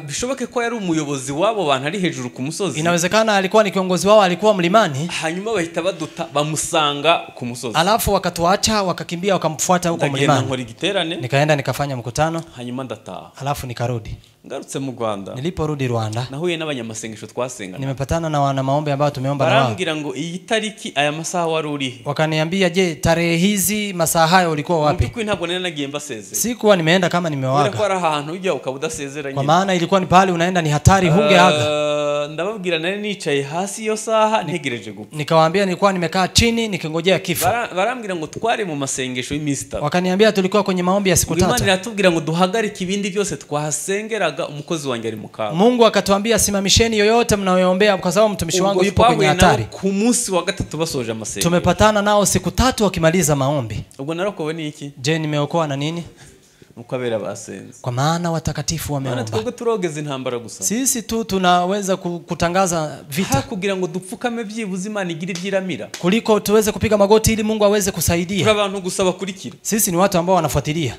Bishoboke ko yari umuyobozi wabo bantu ari hejuru ku musozi. Inawezekana alikuwa ni kiongozi wao, alikuwa mlimani. Hanyuma bahita baduta bamusanga ku musozi. Alafu wakatuacha wakakimbia wakamfuata huko mlimani. Nikaenda nikafanya mkutano. Hanyuma ndataha. Alafu nikarudi. Ngarutse mu Rwanda. Niliporudi Rwanda, nahuye n'abanyamasengesho twasengana. Nimepatana na wana maombi ambao tumeomba nao. Barambwira ngo iyi tariki aya masaha wari uri. Wakaniambia je, tarehe hizi masaa hayo ulikuwa wapi? Mukuri ntabwo nene nagiye mbasezera. Sikuwa nimeenda kama nimewaga. Kwa ahantu ujya ukabudasezeranye. Kwa maana ilikuwa ni pale unaenda ni hatari hungeaga. Ndababwira nari nicaye hasi yo saha ntegereje gupfa. Nikawaambia nilikuwa nimekaa chini nikingojea kifo. Barambwira ngo tware mu masengesho y'imista. Wakaniambia tulikuwa kwenye maombi ya siku 3. Imana iratubwira ngo duhagarike ibindi byose twahasengeraga umukozi wanjye ari mukaba. Mungu akatuambia simamisheni yoyote mnayoombea kwa sababu mtumishi wangu yupo kwenye hatari. Ku munsi wa gatatu basoje amasengesho. Tumepatana nao siku 3 wakimaliza maombi. Ubwo narakowe ni iki? Je, nimeokoa na nini? Mukabera basenze. Kwa maana watakatifu wameomba. Twebwe turogeza intambara gusa. Sisi tu tunaweza kutangaza vita. Kugira ngo dupfukame byibuze Imana igira ibyiramira. Kuliko tuweze kupiga magoti ili Mungu aweze kusaidia. Turi abantu gusaba kurikira. Sisi ni watu ambao wanafuatilia.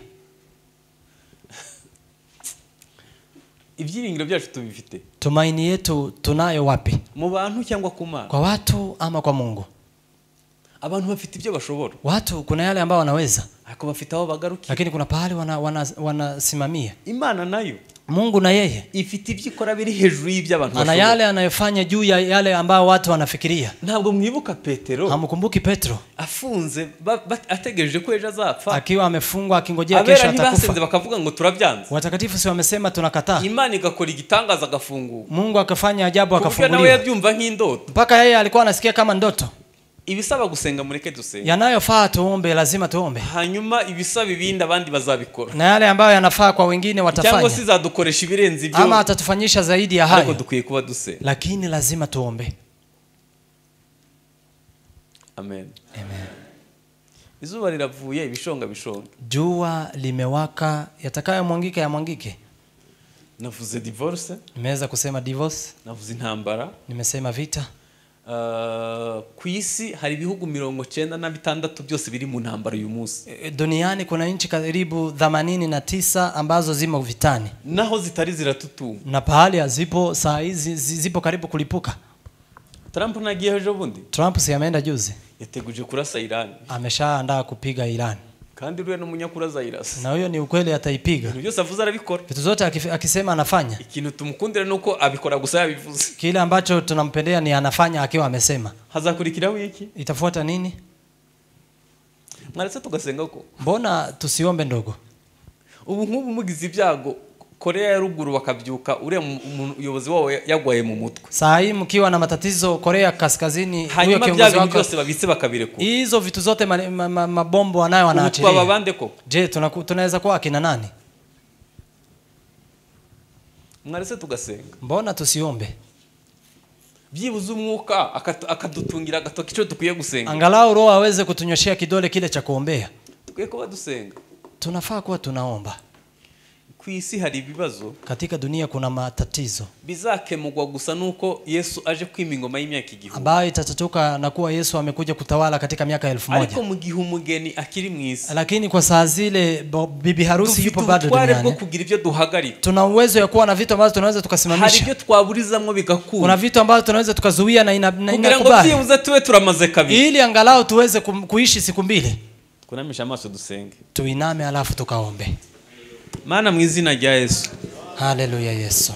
Ibyiringiro byacu tubifite. Tumaini yetu tunayo wapi? Mu bantu cyangwa ku Mana? Kwa watu ama kwa Mungu? Abantu bafite ibyo bashobora. Watu kuna yale ambao wanaweza. Ariko bafite aho bagaruki. Lakini kuna pahali wanasimamia. Imana nayo. Mungu na yeye ifite ibyikora biri hejuru y'ibyo abantu bashobora. Ana yale anayofanya juu ya yale ambao watu wanafikiria. Ntabwo mwibuka Petero. Hamkumbuki Petro. Afunze ategereje ko ejo azapfa. Akiwa amefungwa akingojea kesho atakufa. Abasenze bakavuga ngo turabyanze. Watakatifu si wamesema tunakataa. Imana igakora igitangaza agafungu. Mungu akafanya ajabu akafunguliwa. Nawe yabyumva nk'indoto. Mpaka yeye alikuwa anasikia kama ndoto. Ibisaba gusenga mureke dusenge. Yanayofaa tuombe, lazima tuombe. Hanyuma ibisaba ibindi abandi bazabikora. Na yale ambayo yanafaa kwa wengine watafanya. Cyangwa sizadukoresha ibirenze ibyo. Ama atatufanyisha zaidi ya hayo. Ariko dukwiye kuba dusenga. Lakini lazima tuombe. Amen. Amen. Izuba liravuye ibishonga. Jua limewaka, yatakayomwangika yamwangike. Navuze divorce. Nimeweza kusema divorce. Navuze intambara. Nimesema vita. Ku isi hari ibihugu 96 byose biri mu ntambara uyu munsi. Duniani kuna nchi karibu 89 ambazo zimo vitani. Naho zitari ziratutu. Na pahali hazipo saa hizi zipo karibu kulipuka. Trump nagiye ejo bundi. Trump si ameenda juzi. Yateguje kurasa Iran. Ameshaandaa kupiga Iran. Kandi rwe n'umunyakura Zairasi. Na huyo ni ukweli ataipiga. Ibyo byose avuze arabikora. Vitu zote akisema anafanya. Ikintu tumukundira nuko abikora gusa yabivuze. Kile ambacho tunampendea ni anafanya akiwa amesema. Hazakurikira wiki. Itafuata nini? Mwaretse tugasenga ko. Mbona tusiombe ndogo? Ubu nk'ubu mugize ibyago Korea ya ruguru bakabyuka ure umuyobozi wao yagwaye mu mutwe. Saa hii mkiwa na matatizo Korea kaskazini huyo kiongozi wako byose babitse bakabireko. Hizo vitu zote mabombo wanayo wanaachilia. Kwa babande ko. Je, tunaweza kuwa akina nani? Mwaretse tugasenga. Mbona tusiombe? Byibuze umwuka akadutungira gatoki cyo tukwiye gusenga. Angalau roho aweze kutunyoshia kidole kile cha kuombea. Tukwiye kuba dusenga. Tunafaa kuwa tunaomba. Kwisi hari ibibazo, katika dunia kuna matatizo bizakemurwa gusa nuko Yesu aje kwima ingoma y'imyaka 1000, ambayo itatatuka na kuwa Yesu amekuja kutawala katika miaka 1000. Ariko mu gihe umugeni akiri mwisi, lakini kwa saa zile bibi harusi yupo bado duniani, kugira ibyo duhagarika, tuna uwezo ya kuwa na vitu ambavyo tunaweza tukasimamisha. Hari ibyo twaburizamwe bigakura, kuna vitu ambavyo tunaweza tukazuia na inakubali, kugira ngo byibuze tuwe turamaze kabiri, ili angalau tuweze kuishi siku 2. Kunamisha amaso dusenge, tuiname alafu tukaombe. Maana mu izina rya Yesu. Haleluya Yesu.